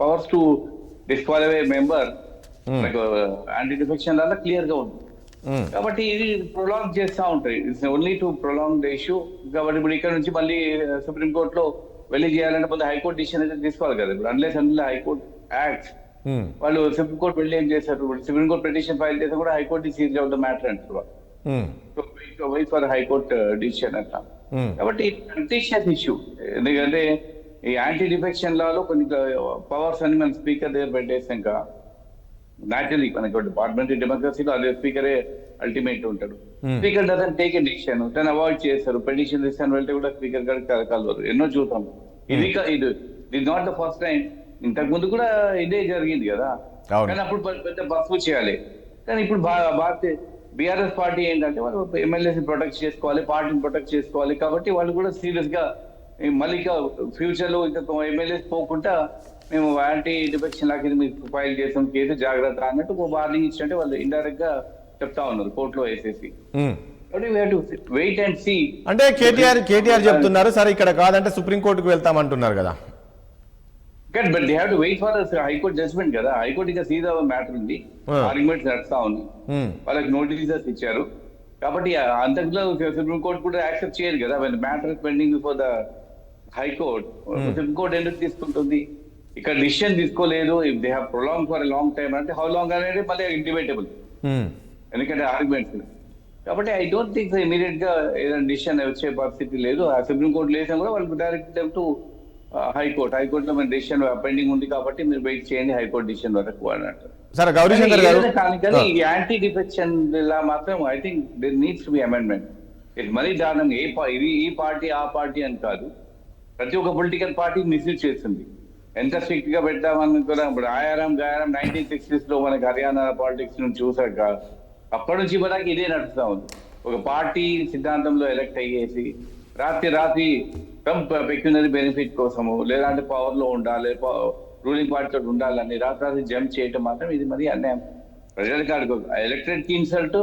powers to disqualify member. Anti defection వల్ల క్లియర్ గా ఉంది. కాబట్టి ఇది ప్రొలాంగ్ చేస్తా ఉంటాయి. It's only to prolong the issue. కాబట్టి ఇప్పుడు ఇక్కడ నుంచి మళ్ళీ సుప్రీంకోర్టులో వెళ్ళి చేయాలంటే కొంత హైకోర్టు డిసిషన్ అయితే తీసుకోవాలి కదా. ఇప్పుడు అన్లెస్ హైకోర్టు యాక్ట్ వాళ్ళు సుప్రీంకోర్టు వెళ్ళి ఏం చేశారు, సుప్రీంకోర్టు పిటిషన్ ఫైల్ చేస్తే కూడా high court seize out the matter అంటారు. వెయిట్ ఫర్ హైకోర్టు డిసిషన్ అట్లా. కాబట్టి కంటెన్షియస్ ఇష్యూ. ఎందుకంటే ఈ యాంటీ డిఫెక్షన్ లాలో కొన్ని పవర్స్ అన్ని మన స్పీకర్ దగ్గర పెట్టేసాక న్యాచురలీ మనకి పార్లమెంటరీ డెమోక్రసీలో అదే స్పీకరే అల్టిమేట్ ఉంటాడు. Speaker doesn't take a decision, దాన్ని అవాయిడ్ చేస్తారు. పెటిషన్ డిసిషన్ వెళ్తే కూడా స్పీకర్ గారికి కలవరు. ఎన్నో చూద్దాం. ఇది నాట్ ద ఫస్ట్ టైం. ఇంతకు ముందు కూడా ఇదే జరిగింది కదా. కానీ అప్పుడు పెద్ద బస్సు చేయాలి. కానీ ఇప్పుడు బీఆర్ఎస్ పార్టీ ఏంటంటే వాళ్ళు ఎమ్మెల్యేస్ ప్రొటెక్ట్ చేసుకోవాలి, పార్టీని ప్రొటెక్ట్ చేసుకోవాలి. కాబట్టి వాళ్ళు కూడా సీరియస్ గా మళ్ళీ ఫ్యూచర్ లో ఇంకా ఎమ్మెల్యేస్ పోకుండా మేము యాంటీ డిఫెక్షన్ లాగా మీకు ఫైల్ చేసాం కేసు, జాగ్రత్త అన్నట్టు వార్నింగ్ ఇచ్చినట్టే వాళ్ళు ఇండైరెక్ట్ గా చెప్తా ఉన్నారు కోర్టులో వేసేసి. Wait and see. అంటే కేటీఆర్ చెప్తున్నారు సరే ఇక్కడ కాదంటే సుప్రీంకోర్టుకు వెళ్తామంటున్నారు కదా. But they have to wait for high court judgment కదా. హైకోర్టు ఇంకా సీదా మ్యాటర్ ఉంది, ఆర్గ్యుమెంట్స్ నడుస్తా ఉంది, వాళ్ళకి నోటీసెస్ ఇచ్చారు. కాబట్టి అంతకులో సుప్రీంకోర్టు కూడా యాక్సెప్ట్ చేయరు కదా. Matter pending for the high court, supreme court ఎందుకు తీసుకుంటుంది? ఇక్కడ డిసిషన్ తీసుకోలేదు. If they have prolong for a long time అంటే హౌ లాంగ్ అనేది మళ్ళీ ఇండిబేటబుల్, ఎందుకంటే ఆర్గ్యుమెంట్స్. కాబట్టి ఐ డోంట్ థింక్ ఇమీడియట్ గా ఏదైనా డిసిషన్ వచ్చే పరిస్థితి లేదు. ఆ సుప్రీంకోర్టు లేసినా కూడా వాళ్ళకి డైరెక్ట్ టు హైకోర్టులో మన డిసిషన్ పెండింగ్ ఉంది కాబట్టి మీరు వెయిట్ చేయండి హైకోర్టు డిసిషన్ వరకు అన్నట్టు. కానీ యాంటీ డిఫెక్షన్ లా మాత్రం I think there needs to be amendment. ఇది మరీ దారుణం. ఈ పార్టీ ఆ పార్టీ అని కాదు, ప్రతి ఒక్క పొలిటికల్ పార్టీ మిస్యూజ్ చేస్తుంది. ఎంత స్ట్రిక్ట్ గా పెట్టామనుకున్నా ఇప్పుడు ఆయారం గాయారం 1960s లో మనకి హర్యానా పాలిటిక్స్ నుంచి చూసాక అప్పటి నుంచి మనకి ఇదే నడుస్తా ఉంది. ఒక పార్టీ సిద్ధాంతంలో ఎలక్ట్ అయ్యేసి రాత్రి ట్రంప్ పెక్యునరీ బెనిఫిట్ కోసము లేదంటే పవర్ లో ఉండాలి, రూలింగ్ పార్టీతో ఉండాలని రాత్రి జంప్ చేయటం మాత్రం ఇది మరి అన్యాయం. ప్రజలకు అడుగు ఎలక్టెడ్ కి ఇన్సల్ట్,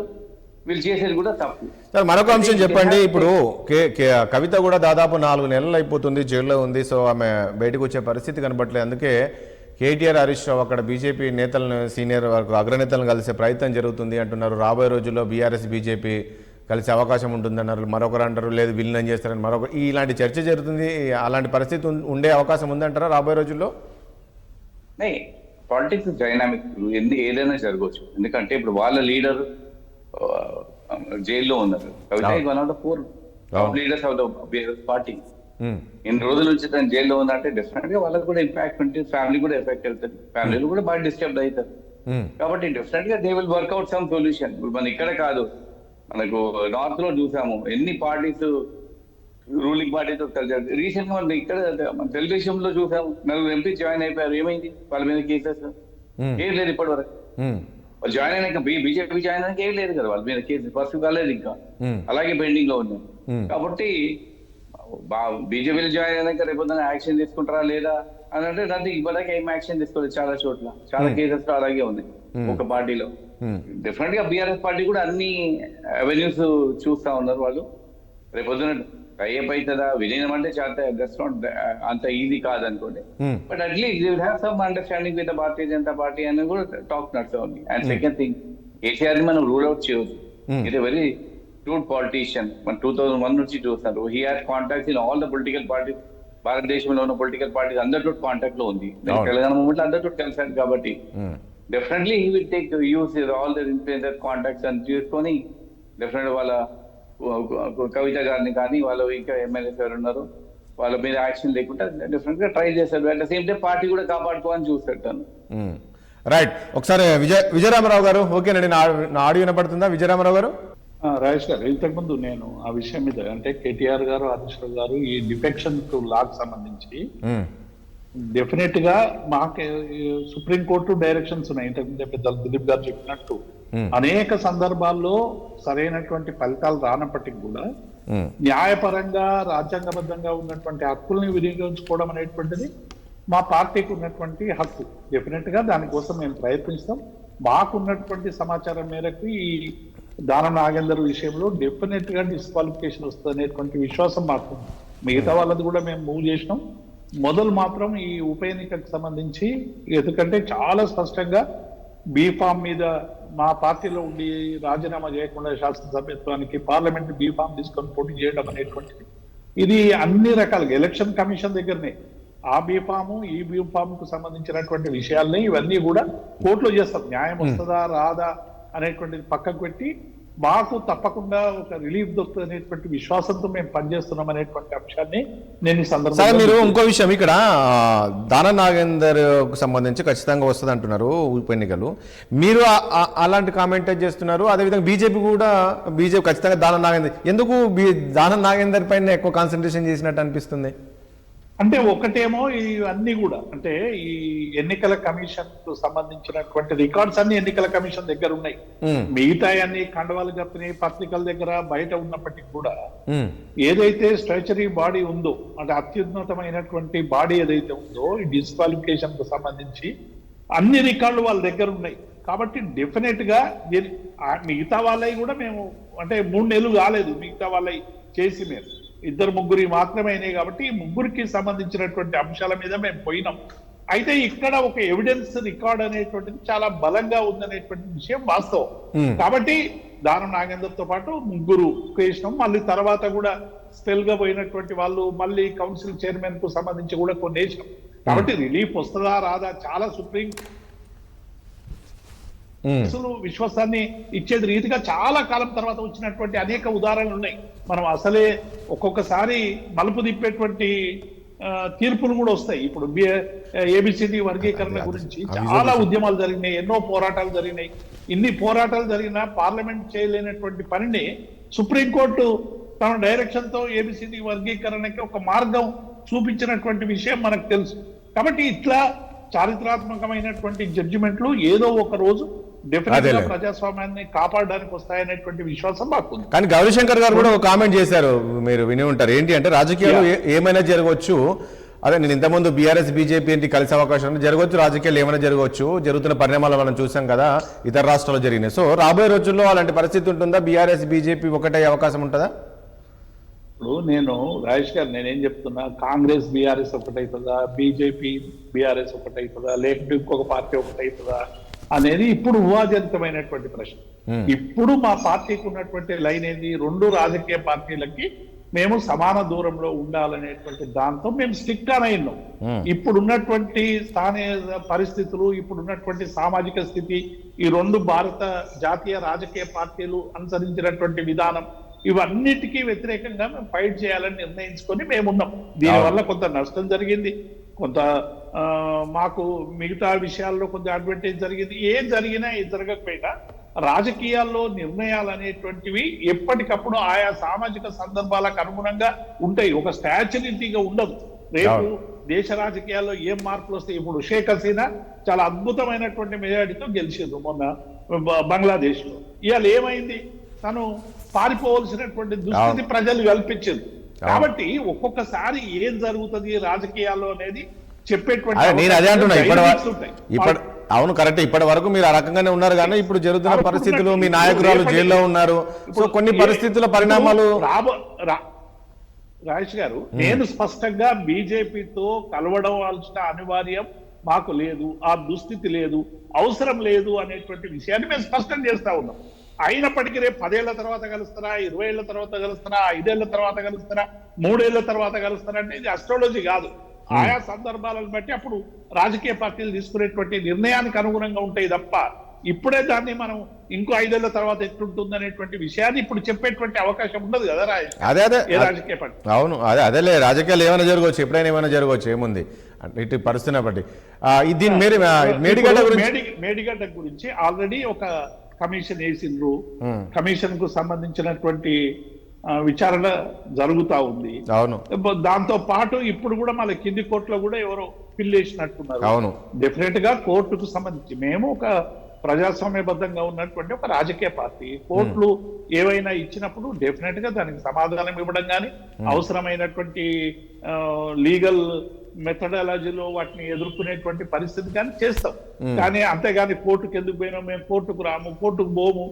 వీళ్ళు చేసేది కూడా తప్పు. సార్ మరొక అంశం చెప్పండి. ఇప్పుడు కవిత కూడా దాదాపు 4 నెలలు అయిపోతుంది జైల్లో ఉంది. సో ఆమె బయటకు వచ్చే పరిస్థితి కనబడలేదు. అందుకే కేటీఆర్, హరీష్ రావు అక్కడ బీజేపీ నేతలను, సీనియర్ వరకు అగ్రనేతలను కలిసే ప్రయత్నం జరుగుతుంది అంటున్నారు. రాబోయే రోజుల్లో బీఆర్ఎస్ బీజేపీ కలిసే అవకాశం ఉంటుందన్నారు. మరొకరు అంటారు లేదు విలీనం చేస్తారని మరొకరు. ఇలాంటి చర్చ జరుగుతుంది. అలాంటి పరిస్థితి ఉండే అవకాశం ఉందంటారా రాబోయే రోజుల్లో? పాలిటిక్స్ డైనామిక్, ఏదైనా జరగవచ్చు. ఎందుకంటే ఇప్పుడు వాళ్ళ లీడర్ జైల్లో ఉన్నారు. Kavitha one of the 4 leaders of the party. ఇన్ని రోజుల నుంచి తను జైల్లో ఉన్నట్టే డెఫినెట్ గా వాళ్ళకి కూడా ఇంపాక్ట్ ఉంటుంది, ఫ్యామిలీ కూడా ఎఫెక్ట్ అవుతుంది, ఫ్యామిలీలు కూడా బాగా డిస్టర్బ్ అవుతారు. కాబట్టి డెఫినెట్ గా they will work out some solution. ఇప్పుడు మన ఇక్కడ కాదు, మనకు నార్త్ లో చూసాము ఎన్ని పార్టీస్ రూలింగ్ పార్టీతో కలిసి. రీసెంట్ గా మనం ఇక్కడ మన తెలుగుదేశంలో చూసాము, 4 ఎంపీ జాయిన్ అయిపోయారు. ఏమైంది వాళ్ళ మీద కేసెస్? ఏం లేదు ఇప్పటి వరకు. వాళ్ళు జాయిన్ అయినాక బీజేపీ జాయిన్ అయినాక ఏం లేదు కదా వాళ్ళ మీద కేసు, ఫస్ట్ కాలేదు ఇంకా, అలాగే పెండింగ్ లో ఉన్నాయి. కాబట్టి బీజేపీలో జాయిన్ అయినాక రేపు యాక్షన్ తీసుకుంటారా లేదా అని అంటే నది ఇవ్వడానికి ఏం యాక్షన్ తీసుకోలేదు. చాలా చోట్ల చాలా కేసెస్ లో అలాగే ఉన్నాయి ఒక పార్టీలో. డెఫినెట్ గా బీఆర్ఎస్ పార్టీ కూడా అన్ని అవెన్యూస్ చూస్తా ఉన్నారు వాళ్ళు. రేపు టైఅప్ అవుతుందా విలీనం అంటే చాలా దట్స్ నాట్ అంత ఈజీ కాదనుకోండి. But at least they will have some understanding with the Bharatiya Janata Party అని కూడా టాక్ నడుస్తుంది. అండ్ సెకండ్ థింగ్, కేసీఆర్ ని మనం రూల్ అవుట్ చేయవచ్చు. It very shrewd politician. మన 2001 నుంచి చూస్తారు. He has contacts in all the political parties. భారతదేశంలో ఉన్న పొలిటికల్ పార్టీస్ అందరితో కాంటాక్ట్ లో ఉంది. తెలంగాణ మూమెంట్ అందరితో కలిసారు కాబట్టి definitely he will take use all the influencer contacts అని చూసుకొని డెఫినెట్ వాళ్ళ కవిత గారిని కానీ వాళ్ళు ఇంకా ఎమ్మెల్యేస్ ఎవరు ఉన్నారు వాళ్ళ మీద యాక్షన్ లేకుండా డెఫినెట్ గా ట్రై చేశారు. At the same time party కూడా కాపాడుకోవాలని చూస్తాడు తను. రైట్. ఒకసారి విజయరామారావు గారు, ఓకేనండి, నా ఆడియో వినపడుతుందా విజయరామారావు గారు? రాజేష్ గారు, ఇంతకుముందు నేను ఆ విషయం మీద అంటే కేటీఆర్ గారు, హరీష్ రావు గారు ఈ డిఫెక్షన్ టు లాకు సంబంధించి డెఫినెట్ గా మాకు సుప్రీంకోర్టు డైరెక్షన్స్ ఉన్నాయి. ఇంతకుముందే పెద్దలు దిలీప్ గారు చెప్పినట్టు అనేక సందర్భాల్లో సరైనటువంటి ఫలితాలు రానప్పటికీ కూడా న్యాయపరంగా రాజ్యాంగబద్ధంగా ఉన్నటువంటి హక్కుల్ని వినియోగించుకోవడం అనేటువంటిది మా పార్టీకి ఉన్నటువంటి హక్కు. డెఫినెట్ గా దానికోసం మేము ప్రయత్నిస్తాం. మాకున్నటువంటి సమాచారం మేరకు ఈ దానం నాగేందర్ విషయంలో డెఫినెట్ గా డిస్క్వాలిఫికేషన్ వస్తుంది అనేటువంటి విశ్వాసం మాకు. మిగతా వాళ్ళది కూడా మేము మూవ్ చేసినాం. మొదలు మాత్రం ఈ ఉప ఎన్నికకు సంబంధించి, ఎందుకంటే చాలా స్పష్టంగా బీఫామ్ మీద మా పార్టీలో ఉండి రాజీనామా చేయకుండా శాసనసభ్యత్వానికి పార్లమెంట్ బీఫామ్ తీసుకొని పోటీ చేయడం అనేటువంటిది ఇది అన్ని రకాలుగా ఎలక్షన్ కమిషన్ దగ్గరనే ఆ బీఫాము ఈ బీఫామ్ కు సంబంధించినటువంటి విషయాల్ని ఇవన్నీ కూడా కోర్టులో చేస్తాం. న్యాయం వస్తుందా రాదా అనేటువంటిది పక్కకు పెట్టి మాకు తప్పకుండా ఒక రిలీఫ్ దొరుకుతుంది అనేటువంటి విశ్వాసంతో మేము పనిచేస్తున్నాం అనేటువంటి అంశాన్ని నేను ఈ సందర్భంగా. మీరు ఇంకో విషయం, ఇక్కడ దానం నాగేందర్ కు సంబంధించి ఖచ్చితంగా వస్తుంది అంటున్నారు ఉప ఎన్నికలు. మీరు అలాంటి కామెంట్ చేస్తున్నారు. అదేవిధంగా బీజేపీ ఖచ్చితంగా దానం నాగేందర్, ఎందుకు దానం నాగేందర్ పైన ఎక్కువ కాన్సన్ట్రేషన్ చేసినట్టు అనిపిస్తుంది? అంటే ఒకటేమో ఇవన్నీ కూడా అంటే ఈ ఎన్నికల కమిషన్ కు సంబంధించినటువంటి రికార్డ్స్ అన్ని ఎన్నికల కమిషన్ దగ్గర ఉన్నాయి. మిగతా అన్ని కండవాలు కప్పినాయి పత్రికల దగ్గర బయట ఉన్నప్పటికీ కూడా ఏదైతే స్ట్రక్చరీ బాడీ ఉందో అంటే అత్యున్నతమైనటువంటి బాడీ ఏదైతే ఉందో ఈ డిస్క్వాలిఫికేషన్ కు సంబంధించి అన్ని రికార్డులు వాళ్ళ దగ్గర ఉన్నాయి. కాబట్టి డెఫినెట్ గా మిగతా వాళ్ళవి కూడా మేము అంటే 3 నెలలు కాలేదు మిగతా వాళ్ళవి చేసి, మేము 2-3 మాత్రమే అయినాయి. కాబట్టి ఈ 3కి సంబంధించినటువంటి అంశాల మీద మేము పోయినాం. అయితే ఇక్కడ ఒక ఎవిడెన్స్ రికార్డ్ అనేటువంటిది చాలా బలంగా ఉందనేటువంటి విషయం వాస్తవం. కాబట్టి దానం నాగేందర్ తో పాటు 3 వేసినాం. మళ్ళీ తర్వాత కూడా స్పెల్ గా పోయినటువంటి వాళ్ళు మళ్ళీ కౌన్సిల్ చైర్మన్ కు సంబంధించి కూడా కొన్ని వేసినాం. కాబట్టి రిలీఫ్ వస్తుందా రాదా చాలా సుప్రీం అసలు విశ్వాసాన్ని ఇచ్చేది రీతిగా చాలా కాలం తర్వాత వచ్చినటువంటి అనేక ఉదాహరణలు ఉన్నాయి. మనం అసలే ఒక్కొక్కసారి మలుపు తిప్పేటువంటి తీర్పులు కూడా వస్తాయి. ఇప్పుడు ఏబిసిడి వర్గీకరణ గురించి చాలా ఉద్యమాలు జరిగినాయి, ఎన్నో పోరాటాలు జరిగినాయి. ఇన్ని పోరాటాలు జరిగినా పార్లమెంట్ చేయలేనటువంటి పనిని సుప్రీంకోర్టు తన డైరెక్షన్ తో ఏబిసిడి వర్గీకరణకి ఒక మార్గం చూపించినటువంటి విషయం మనకు తెలుసు. కాబట్టి ఇట్లా చారిత్రాత్మకమైనటువంటి జడ్జిమెంట్లు ఏదో ఒక రోజు డెఫినెట్ గా ప్రజాస్వామ్యాన్ని కాపాడడానికి వస్తాయనేటువంటి విశ్వాసం మాకుంది. కానీ గౌరీశంకర్ గారు కూడా ఒక కామెంట్ చేశారు, మీరు విని ఉంటారు. ఏంటి అంటే రాజకీయాలు ఏమైనా జరగవచ్చు, అదే నేను ఇంతకుముందు బీఆర్ఎస్ బీజేపీ ఏంటి కలిసే అవకాశం జరగవచ్చు, రాజకీయాలు ఏమైనా జరగవచ్చు, జరుగుతున్న పరిణామాలు మనం చూసాం కదా ఇతర రాష్ట్రాల్లో జరిగినాయి. సో రాబోయే రోజుల్లో అలాంటి పరిస్థితి ఉంటుందా? బీఆర్ఎస్ బీజేపీ ఒకటే అవకాశం ఉంటుందా? ఇప్పుడు నేను రాజేష్ గారు నేనేం చెప్తున్నా, కాంగ్రెస్ బీఆర్ఎస్ ఒకటైతుందా, బీజేపీ బీఆర్ఎస్ ఒకటైతుందా, లేకపోతే ఇంకొక పార్టీ ఒకటైతుందా అనేది ఇప్పుడు ఊహాజనితమైనటువంటి ప్రశ్న. ఇప్పుడు మా పార్టీకి ఉన్నటువంటి లైన్ ఏంది, 2 రాజకీయ పార్టీలకి మేము సమాన దూరంలో ఉండాలనేటువంటి దాంతో మేము స్ట్రిక్ట్ గానే ఉన్నాం. ఇప్పుడున్నటువంటి స్థానిక పరిస్థితులు, ఇప్పుడున్నటువంటి సామాజిక స్థితి, ఈ 2 భారత జాతీయ రాజకీయ పార్టీలు అనుసరించినటువంటి విధానం, ఇవన్నిటికీ వ్యతిరేకంగా మేము ఫైట్ చేయాలని నిర్ణయించుకొని మేమున్నాం. దీనివల్ల కొంత నష్టం జరిగింది, కొంత మాకు మిగతా విషయాల్లో కొంత అడ్వాంటేజ్ జరిగింది. ఏం జరిగినా ఏం జరగకపోయినా రాజకీయాల్లో నిర్ణయాలు అనేటువంటివి ఎప్పటికప్పుడు ఆయా సామాజిక సందర్భాలకు అనుగుణంగా ఉంటాయి. ఒక స్టాచ్యురిటీగా ఉండదు. రేపు దేశ రాజకీయాల్లో ఏం మార్పులు వస్తాయి? ఇప్పుడు షేక్ హసీనా చాలా అద్భుతమైనటువంటి మెజారిటీతో గెలిచింది మొన్న బంగ్లాదేశ్ లో. ఇవాళ ఏమైంది? తను పారిపోవలసినటువంటి దుస్థితి ప్రజలు కల్పించింది. కాబట్టి ఒక్కొక్కసారి ఏం జరుగుతుంది రాజకీయాల్లో అనేది చెప్పేటువంటి నేను అదే అంటున్నా. అవును, కరెక్ట్. ఇప్పటి వరకు మీరు ఆ రకంగానే ఉన్నారు, కానీ ఇప్పుడు జరుగుతున్న పరిస్థితులు, మీ నాయకురాలు జైల్లో ఉన్నారు. సో కొన్ని పరిస్థితుల పరిణామాలు. రాజేష్ గారు, నేను స్పష్టంగా బీజేపీతో కలవడవలసిన అనివార్యం మాకు లేదు, ఆ దుస్థితి లేదు, అవసరం లేదు అనేటువంటి విషయాన్ని మేము స్పష్టం చేస్తా ఉన్నాం. అయినప్పటికీ రేపు 10 ఏళ్ల తర్వాత కలుస్తారా, 20 ఏళ్ల తర్వాత కలుస్తారా, 5 ఏళ్ల తర్వాత కలుస్తారా, 3 ఏళ్ల తర్వాత కలుస్తారా అంటే ఇది అస్ట్రాలజీ కాదు. ఆయా సందర్భాలను బట్టి అప్పుడు రాజకీయ పార్టీలు తీసుకునేటువంటి నిర్ణయానికి అనుగుణంగా ఉంటాయి తప్ప ఇప్పుడే దాన్ని మనం ఇంకో 5 ఏళ్ల తర్వాత ఎట్లుంటుంది అనేటువంటి విషయాన్ని ఇప్పుడు చెప్పేటువంటి అవకాశం ఉండదు కదా రాజకీయ పార్టీ. అవును, అదేలే, రాజకీయాలు ఏమైనా జరగవచ్చు, ఎప్పుడైనా ఏమైనా జరగవచ్చు, ఏముంది ఇటు పరిస్థితిని బట్టి. దీని మేడిగడ్డ గురించి ఆల్రెడీ ఒక కమిషన్ వేసిండ్రు. కమిషన్ కు సంబంధించినటువంటి విచారణ జరుగుతా ఉంది. అవును, దాంతో పాటు ఇప్పుడు కూడా మళ్ళీ కింది కోర్టులో కూడా ఎవరో పిల్లు వేసినట్టున్నారు. అవును, డెఫినెట్ గా కోర్టుకు సంబంధించి మేము ఒక ప్రజాస్వామ్యబద్ధంగా ఉన్నటువంటి ఒక రాజకీయ పార్టీ. కోర్టులు ఏవైనా ఇచ్చినప్పుడు డెఫినెట్ గా దానికి సమాధానం ఇవ్వడం కానీ అవసరమైనటువంటి లీగల్ మెథడాలజీలో వాటిని ఎదుర్కొనేటువంటి పరిస్థితి కానీ చేస్తాం. కానీ అంతేగాని కోర్టుకు ఎందుకు పోయినాం, మేము కోర్టుకు రాము, కోర్టుకు పోము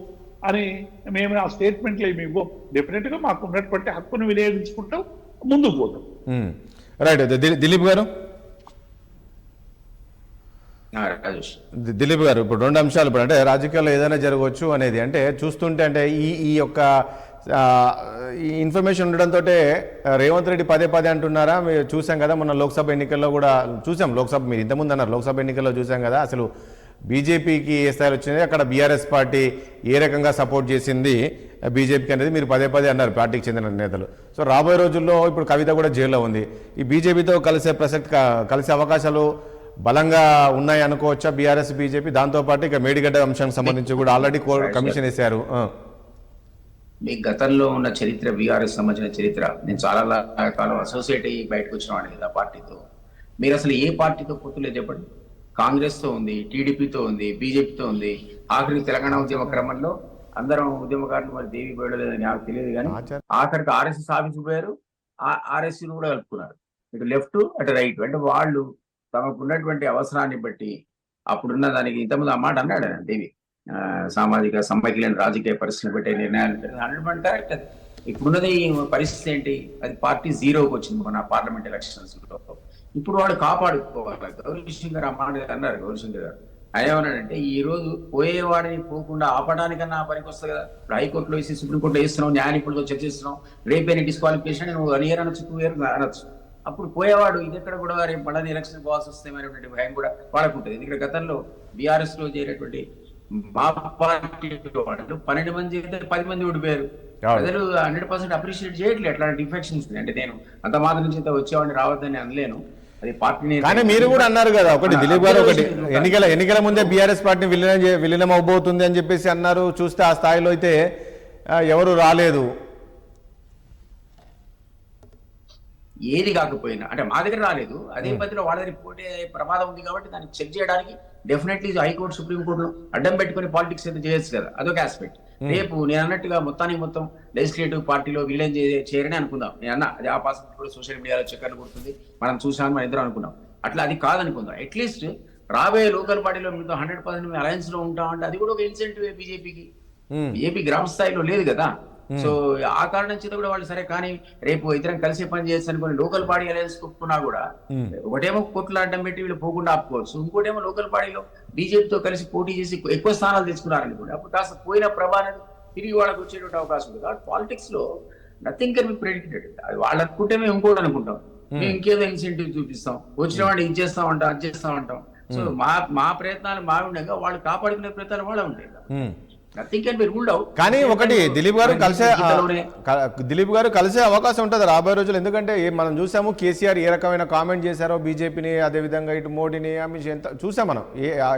అని మేము ఆ స్టేట్మెంట్లు ఏమి ఇవ్వం. డెఫినెట్ గా మాకు ఉన్నటువంటి హక్కును వినియోగించుకుంటాం, ముందుకు పోతాం. రైట్. దిలీప్ గారు, దిలీప్ గారు, ఇప్పుడు 2 అంశాలు. ఇప్పుడు అంటే రాజకీయాల్లో ఏదైనా జరగవచ్చు అనేది, అంటే చూస్తుంటే అంటే ఈ యొక్క ఈ ఇన్ఫర్మేషన్ ఉండడంతో రేవంత్ రెడ్డి పదే అంటున్నారా? మీరు చూసాం కదా మొన్న లోక్సభ ఎన్నికల్లో కూడా చూసాం. లోక్సభ మీరు ఇంతకుముందు అన్నారు, లోక్సభ ఎన్నికల్లో చూసాం కదా అసలు బీజేపీకి ఏ స్థాయిలో వచ్చింది, అక్కడ బీఆర్ఎస్ పార్టీ ఏ రకంగా సపోర్ట్ చేసింది బీజేపీకి అనేది మీరు పదే అన్నారు పార్టీకి చెందిన నేతలు. సో రాబోయే రోజుల్లో ఇప్పుడు కవిత కూడా జైల్లో ఉంది. ఈ బీజేపీతో కలిసే అవకాశాలు బలంగా ఉన్నాయి అనుకోవచ్చా బీఆర్ఎస్ బీజేపీ? దాంతోపాటు ఇక మేడిగడ్డ అంశానికి సంబంధించి కూడా ఆల్రెడీ కమిషన్ వేశారు. మీ గతంలో ఉన్న చరిత్ర, బీఆర్ఎస్ సంబంధించిన చరిత్ర, నేను చాలా కాలం అసోసియేట్ అయ్యి బయటకు వచ్చిన వాడిని కదా పార్టీతో. మీరు అసలు ఏ పార్టీతో పొత్తులేదు చెప్పండి? కాంగ్రెస్ తో ఉంది, టీడీపీతో ఉంది, బీజేపీతో ఉంది. ఆఖరికి తెలంగాణ ఉద్యమ క్రమంలో అందరం ఉద్యమకారులు, మరి దేవి పోయలేదని నాకు తెలియదు, కానీ ఆఖరికి ఆర్ఎస్ఎస్ ఆఫీస్కి పోయారు, ఆర్ఎస్సీని కూడా కలుపుకున్నారు. ఇటు లెఫ్ట్ అటు రైట్. అంటే వాళ్ళు తమకు ఉన్నటువంటి అవసరాన్ని బట్టి అప్పుడున్న దానికి ఇంతకుముందు ఆ మాట అన్నాడు దేవి, సామాజిక సమైక్యలేని రాజకీయ పరిస్థితిని పెట్టే నిర్ణయాలు 100% కరెక్ట్. ఇప్పుడున్నది పరిస్థితి ఏంటి? అది పార్టీ 0కి వచ్చింది మన పార్లమెంట్ ఎలక్షన్స్ లో. ఇప్పుడు వాడు కాపాడుకోవాలి. గౌరీశంకర్ ఆ మాట అన్నారు. గౌరీశంకర్ గారు ఏమన్నాడంటే, ఈ రోజు పోయేవాడిని పోకుండా ఆపడానికన్నా పనికి వస్తుంది కదా. ఇప్పుడు హైకోర్టులో వేసి సుప్రీంకోర్టులో వేస్తున్నావు, న్యాయనిపుణులతో చర్చిస్తున్నావు, రేపైనా డిస్క్వాలిఫికేషన్ నువ్వు 1 year అనొచ్చు, 2 years అనొచ్చు. అప్పుడు పోయేవాడు ఇది ఎక్కడ కూడా రేపు మళ్ళీ ఎలక్షన్ పోవాల్సి వస్తాయనేటువంటి భయం కూడా వాళ్ళకు ఉంటుంది. ఎందుకంటే గతంలో బీఆర్ఎస్ లో చేరేటువంటి మా పార్టీ వాళ్ళు 12 మంది అయితే 10 మంది ఓడిపోయారు. ప్రజలు 100% అప్రిషియేట్ చేయట్లేదు అట్లాంటి డిఫెక్షన్స్. అంటే నేను అంత మాత్రం నుంచి వచ్చేవాడిని రావద్దని అనలేను, అది పార్టీని. కానీ మీరు కూడా అన్నారు కదా ఒకటి, దిలీప్ గారు ఒకటి, ఎన్నికల ముందే బీఆర్ఎస్ పార్టీ విలీనం అవబోతుంది అని చెప్పేసి అన్నారు. చూస్తే ఆ స్థాయిలో అయితే ఎవరు రాలేదు. ఏది కాకపోయినా అంటే మా దగ్గర రాలేదు, అదే పద్ధతిలో వాళ్ళ దగ్గర పోటీ ప్రమాదం ఉంది కాబట్టి దాన్ని చెక్ చేయడానికి డెఫినెట్లీ హైకోర్టు, సుప్రీంకోర్టులో అడ్డం పెట్టుకుని పాలిటిక్స్ అయితే చేయొచ్చు కదా, అదొక ఆస్పెక్ట్. రేపు నేను అన్నట్టుగా మొత్తం లెజిస్లేటివ్ పార్టీలో విలీనం చేయరని అనుకుందాం. నేను అన్న అది ఆ పాసిబిలిటీ కూడా సోషల్ మీడియాలో చక్కర్లు కొడుతుంది, మనం చూసామని మన ఇద్దరం అనుకున్నాం. అట్లా అది కాదనుకుందాం. అట్లీస్ట్ రాబోయే లోకల్ పార్టీలో మీతో 100% అలయన్స్ లో ఉంటామంటే అది కూడా ఒక ఇన్సెంటివ్ బీజేపీకి. బీజేపీ గ్రామ స్థాయిలో లేదు కదా. సో ఆ కారణం చేత కూడా వాళ్ళు సరే కానీ రేపు ఇద్దరం కలిసి పని చేసి అనుకుని లోకల్ బాడీ అలయన్స్ ఒప్పుకున్నా కూడా ఒకటేమో కోర్టులో అడ్డం పెట్టి వీళ్ళు పోకుండా ఆపుకోవచ్చు, ఇంకోటేమో లోకల్ బాడీలో బీజేపీతో కలిసి పోటీ చేసి ఎక్కువ స్థానాలు తెచ్చుకున్నారనుకోండి, అప్పుడు కాస్త పోయిన ప్రభావం తిరిగి వాళ్ళకి వచ్చేటువంటి అవకాశం ఉంది. కాబట్టి పాలిటిక్స్ లో నథింగ్ కెన్ బి ప్రెడిక్టెడ్. అది వాళ్ళు అనుకుంటే మేము ఇంకోటి అనుకుంటాం, మేము ఇంకేదో ఇన్సెంటివ్ చూపిస్తాం, వచ్చిన వాడిని ఇది చేస్తామంటాం, అది చేస్తామంటాం. సో మా ప్రయత్నాలు మా ఉండగా వాళ్ళు కాపాడుకునే ప్రయత్నాలు వాళ్ళే ఉంటాయి. Nothing can be ruled out. కానీ ఒకటి దిలీప్ గారు కలిసే అవకాశం ఉంటుంది రాబోయే రోజులు. ఎందుకంటే మనం చూసాము కేసీఆర్ ఏ రకమైన కామెంట్ చేశారో బీజేపీని, అదేవిధంగా ఇటు మోడీని, అమిత్ షా ఎంత చూసాం మనం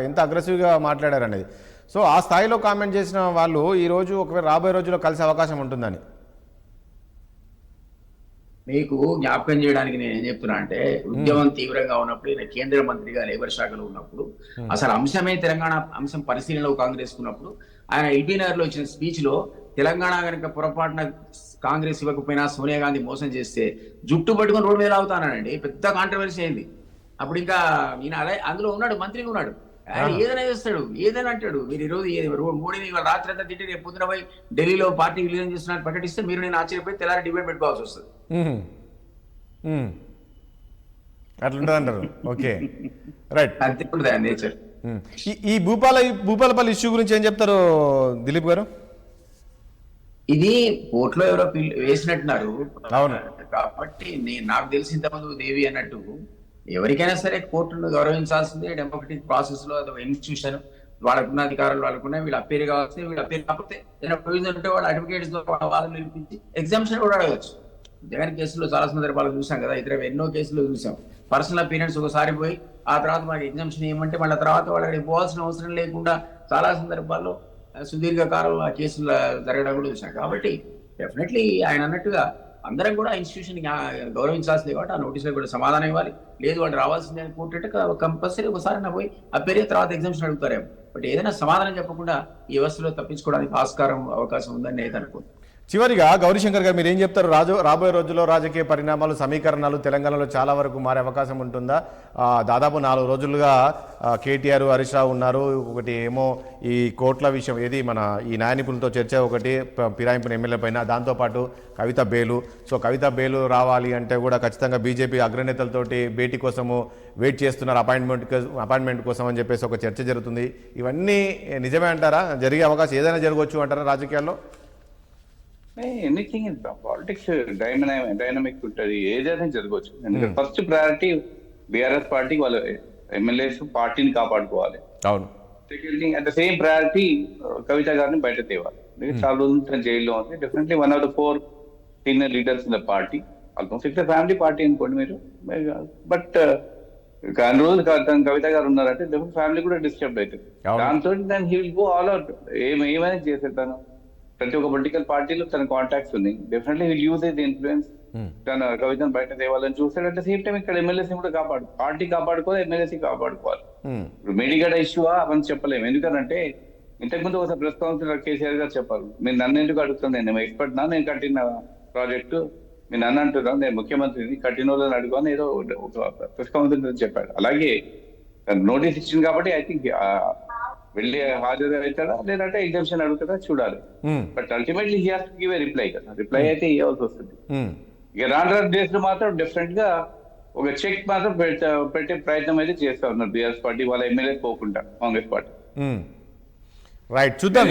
ఎంత అగ్రెసివ్గా మాట్లాడారు అనేది. సో ఆ స్థాయిలో కామెంట్ చేసిన వాళ్ళు ఈ రోజు ఒకవేళ రాబోయే రోజుల్లో కలిసే అవకాశం ఉంటుందని మీకు జ్ఞాపకం చేయడానికి నేను ఏం చెప్తున్నా అంటే, ఉద్యమం తీవ్రంగా ఉన్నప్పుడు ఈయన కేంద్ర మంత్రిగా లేబర్ శాఖలో ఉన్నప్పుడు అసలు అంశమే తెలంగాణ అంశం పరిశీలనలో కాంగ్రెస్ ఉన్నప్పుడు ఆయన ఎల్బీనగర్ లో ఇచ్చిన స్పీచ్ లో తెలంగాణ కనుక పొరపాటున కాంగ్రెస్ ఇవ్వకపోయినా సోనియా గాంధీ మోసం చేస్తే జుట్టు పట్టుకొని రోడ్డు మీద అవుతానండి. పెద్ద కాంట్రవర్సీ అయింది. అప్పుడు ఇంకా ఈయన అదే అందులో ఉన్నాడు, మంత్రిగా ఉన్నాడు. ఆయన ఏదైనా చేస్తాడు, ఏదైనా అంటాడు. మీరు ఈరోజు మోడీని ఇవాళ రాత్రి అంతా తిట్టి రేపు పొద్దున పోయి ఢిల్లీలో పార్టీ విలీనం చేస్తున్నట్టు ప్రకటిస్తే మీరు నేను ఆశ్చర్యపోయి తెల్లారి డిబేట్ పెట్టుకోవాల్సి వస్తుంది. అట్లుంటుంది అంటారు. Okay, right. అంతే ఉంటుంది ఆయన నేచర్. ఈ భూపాలపల్లి ఇష్యూ గురించి ఏం చెప్తారు దిలీప్ గారు? ఇది కోర్టులో ఎవరో వేసినట్టున్నారు. అవును. కాబట్టి నాకు తెలిసి ఇంతమంది దేవి అన్నట్టు ఎవరికైనా సరే కోర్టును గౌరవించాల్సిందే. డెమోక్రటిక్ ప్రాసెస్ లో అది ఇన్స్టిట్యూషన్, వాళ్ళకున్న అధికారాలు వాళ్ళకున్నాయి. వీళ్ళు అప్పేరు కావాల్సింది, వీళ్ళు అప్పేరు కాకపోతే ఏదైనా ప్రొవిజన్ ఉంటే వాళ్ళ అడ్వకేట్స్ వాళ్ళ వాదన నిలిపించి ఎగ్జామ్షన్ కూడా అడగవచ్చు. జగన్ కేసులో చాలా సందర్భాలు చూసాం కదా, ఇతర ఎన్నో కేసులు చూసాం. పర్సనల్ అపీరెన్స్ ఒకసారి పోయి ఆ తర్వాత మనకి ఎగ్జామ్షన్ ఏమంటే మళ్ళీ తర్వాత వాళ్ళకి పోవాల్సిన అవసరం లేకుండా చాలా సందర్భాల్లో సుదీర్ఘకాలం ఆ కేసులు జరగడం కూడా చూసాం. కాబట్టి డెఫినెట్లీ ఆయన అన్నట్టుగా అందరం కూడా ఇన్స్టిట్యూషన్ గౌరవించాల్సింది. కాబట్టి ఆ నోటీసులో కూడా సమాధానం ఇవ్వాలి. లేదు వాళ్ళు రావాల్సిందే అని కోర్టు కంపల్సరీ ఒకసారి పోయి ఆ పేరు తర్వాత ఎగ్జామ్షన్ అడుగుతారేమో. బట్ ఏదైనా సమాధానం చెప్పకుండా ఈ వ్యవస్థలో తప్పించుకోవడానికి అవకాశం ఉందని నేను అనుకుంటున్నాను. చివరిగా గౌరీశంకర్ గారు మీరు ఏం చెప్తారు? రాబోయే రోజుల్లో రాజకీయ పరిణామాలు, సమీకరణాలు తెలంగాణలో చాలా వరకు మారే అవకాశం ఉంటుందా? దాదాపు 4 రోజులుగా కేటీఆర్, హరీష్ రావు ఉన్నారు. ఒకటి ఏమో ఈ కోట్ల విషయం, ఏది మన ఈ న్యాయ నిపుణులతో చర్చ, ఒకటి ఫిరాయింపున ఎమ్మెల్యే పైన, దాంతోపాటు కవిత బెయిలు. సో కవిత బెయిలు రావాలి అంటే కూడా ఖచ్చితంగా బీజేపీ అగ్రనేతలతోటి భేటీ కోసము వెయిట్ చేస్తున్నారు, అపాయింట్మెంట్ కోసం అని చెప్పేసి ఒక చర్చ జరుగుతుంది. ఇవన్నీ నిజమే అంటారా? జరిగే అవకాశం ఏదైనా జరగవచ్చు అంటారా రాజకీయాల్లో? ఎనీథింగ్ ఇన్ పాలిటిక్స్ డైనమిక్ ఉంటుంది, ఏదైనా జరగవచ్చు. ఎందుకంటే ఫస్ట్ ప్రయారిటీ బీఆర్ఎస్ పార్టీ వాళ్ళ ఎమ్మెల్యేస్ పార్టీని కాపాడుకోవాలి. అవును. Second thing at the same priority Kavitha గారిని బయట తేవాలి. చాలా రోజులు తన జైల్లో ఉంది. Definitely one of the 4 senior leaders in the party. Almost it's family party అనుకోండి మీరు. బట్ అన్ని రోజులు కవిత గారు ఉన్నారంటే డెఫినెట్ ఫ్యామిలీ కూడా డిస్టర్బ్ అవుతుంది. దాంతో దాని he will go all out. ఏమైనా చేసేటాను. ప్రతి ఒక్క పొలిటికల్ పార్టీలో తన కాంటాక్ట్స్ ఉన్నాయి. Definitely will use the influence. తన కవితను బయట తేవాలని చూస్తాడు. అట్ ద సేమ్ టైం ఇక్కడ ఎమ్మెల్యేస్ కూడా పార్టీ కాపాడుకోవాలి, ఎమ్మెల్యేసీ కాపాడుకోవాలి. ఇప్పుడు మేడిగడ్డ ఇష్యూ అవన్నీ చెప్పలేము. ఎందుకంటే ఇంతకుముందు ఒకసారి ప్రెస్ కౌన్సిలర్ కేసీఆర్ గారు చెప్పారు, మీరు నన్ను ఎందుకు అడుగుతుంది, నేను ఎక్స్పర్ట్ నా, నేను కట్టిన ప్రాజెక్టు మీరు నన్ను అంటున్నాను, నేను ముఖ్యమంత్రిని కట్టిన వాళ్ళని అడుగుని ఏదో ఒక ప్రెస్ కౌన్సిలర్ చెప్పాడు. అలాగే నోటీస్ ఇచ్చింది కాబట్టి ఐ థింక్ వెళ్ళి హాజరు అవుతాడా లేదంటే ఎగ్జామ్షన్ అడుగుతాడా చూడాలి. But ultimately he has to give a reply కదా. రిప్లై అయితే ఇవ్వాల్సి వస్తుంది. ఇక రాను డేస్ లో మాత్రం డిఫరెంట్ గా ఒక చెక్ మాత్రం పెట్టే ప్రయత్నం అయితే చేస్తా ఉన్నారు బీఆర్ఎస్ పార్టీ, వాళ్ళ ఎమ్మెల్యే పోకుండా కాంగ్రెస్ పార్టీ. రైట్, చూద్దాం.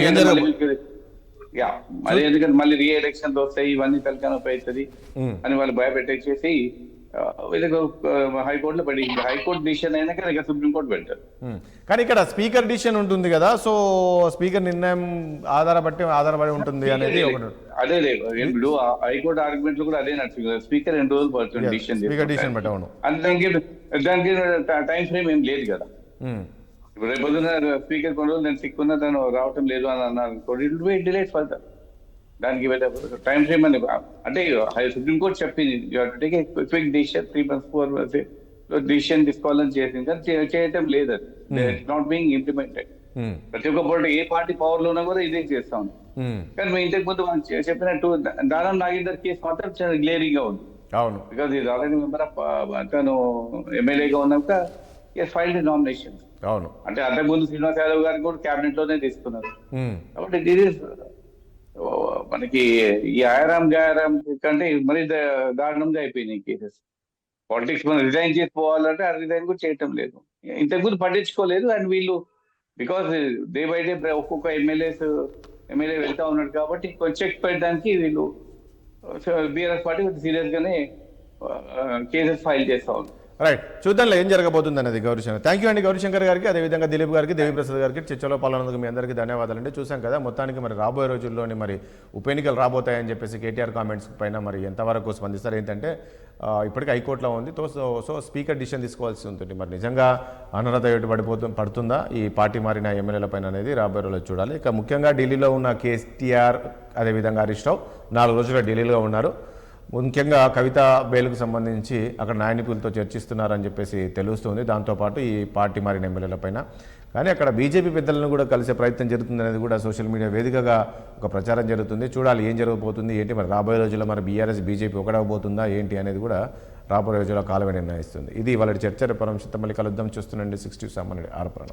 మరి ఎందుకంటే మళ్ళీ రీ ఎలక్షన్ వస్తాయి, ఇవన్నీ తలకానొప్పి అవుతుంది అని వాళ్ళు భయపెట్టేసేసి హైకోర్టులో పడి, హైకోర్టు డిసిషన్ అయినాక ఇక సుప్రీంకోర్టు పెడతారు. కానీ ఇక్కడ స్పీకర్ డిసిషన్ ఉంటుంది కదా, సో స్పీకర్ నిర్ణయం ఆధారపడి ఉంటుంది అనేది ఒకటి. అదే లేదు ఇప్పుడు హైకోర్టు ఆర్గ్యుమెంట్ లో కూడా అదే నడుస్తుంది. స్పీకర్ 2 రోజులు పడుతుంది డిసిషన్ పెట్టవను. దానికి టైం ఫ్రేమ్ ఏం లేదు కదా. ఇప్పుడు రేపు పొద్దున స్పీకర్ కొన్ని రోజులు నేను సిక్కున్నా తను రావటం లేదు అని అన్నారు, it will be delayed further. దానికి టైం ఫ్రేమ్ అని అంటే సుప్రీంకోర్టు చెప్పింది quick decision 3 months 4 months decision తీసుకోవాలని చేసింది, కానీ చేయటం లేదు. అది నాట్ బీయింగ్ ఇంప్లిమెంటెడ్. ప్రతి ఒక్క పార్టీ ఏ పార్టీ పవర్ లో ఉన్నా కూడా ఇదే చేస్తా ఉంది. కానీ మేము ఇంతకు ముందు మనం చెప్పినట్టు దానం నాగేందర్ కేసు మాత్రం చాలా గ్లేరింగ్ గా ఉంది. అవును, బికాస్ ఇది ఆల్రెడీ మెంబర్ ఆఫ్ తను ఎమ్మెల్యేగా ఉన్నాక ఫైల్డ్ నామినేషన్. అవును, అంటే అంతకుముందు శ్రీనివాస్ యాదవ్ గారిని కూడా క్యాబినెట్ లోనే తీసుకున్నారు. కాబట్టి ఇది మనకి ఈ ఆయారాం గాయారాం కంటే మరి దారుణంగా అయిపోయినాయి కేసెస్. పాలిటిక్స్ మనం రిజైన్ చేసిపోవాలంటే ఆ రిజైన్ కూడా చేయటం లేదు, ఇంతకుముందు పట్టించుకోలేదు. అండ్ వీళ్ళు బికాస్ డే బై డే ఒక్కొక్క ఎమ్మెల్యే వెళ్తా ఉన్నాడు కాబట్టి కొంచెం చెక్ పెట్టడానికి వీళ్ళు బీఆర్ఎస్ పార్టీ సీరియస్ గానే కేసెస్ ఫైల్ చేస్తా ఉన్నారు. రైట్, చూద్దాంలే ఏం జరగబోతుంది అనేది గౌరీశంకర్. థ్యాంక్ యూ అండి గౌరీశంకర్ గారికి, అదేవిధంగా దిలీప్ గారికి, దేవిప్రసాద్ గారికి చర్చలో పాల్గొన్నందుకు మీ అందరికీ ధన్యవాదాలండి. చూసాం కదా మొత్తానికి మరి రాబోయే రోజుల్లోని మరి ఉప ఎన్నికలు రాబోతాయని చెప్పేసి కేటీఆర్ కామెంట్స్ పైన మరి ఎంతవరకు స్పందిస్తారు ఏంటంటే ఇప్పటికీ హైకోర్టులో ఉంది. సో స్పీకర్ డిసిషన్ తీసుకోవాల్సి ఉంటుంది. మరి నిజంగా అనర్హత వేటు పడుతుందా ఈ పార్టీ మారిన ఎమ్మెల్యేల పైన అనేది రాబోయే రోజుల్లో చూడాలి. ఇక ముఖ్యంగా ఢిల్లీలో ఉన్న కేసీఆర్ అదేవిధంగా హరీష్ రావు 4 రోజులుగా ఢిల్లీలో ఉన్నారు. ముఖ్యంగా కవిత బెయిల్కు సంబంధించి అక్కడ న్యాయ నిపుణులతో చర్చిస్తున్నారని చెప్పేసి తెలుస్తుంది. దాంతోపాటు ఈ పార్టీ మారిన ఎమ్మెల్యేల పైన కానీ అక్కడ బీజేపీ పెద్దలను కూడా కలిసే ప్రయత్నం జరుగుతుంది అనేది కూడా సోషల్ మీడియా వేదికగా ఒక ప్రచారం జరుగుతుంది. చూడాలి ఏం జరగబోతుంది ఏంటి, మరి రాబోయే రోజుల్లో మరి బీఆర్ఎస్ బీజేపీ ఒకడవబోతుందా ఏంటి అనేది కూడా రాబోయే రోజుల్లో కాలమే నిర్ణయిస్తుంది. ఇది వాళ్ళ చర్చ. రేపు మళ్ళీ కలుద్దాం. చూస్తుండండి 60 సామాన్యుడి ఆరోపణ.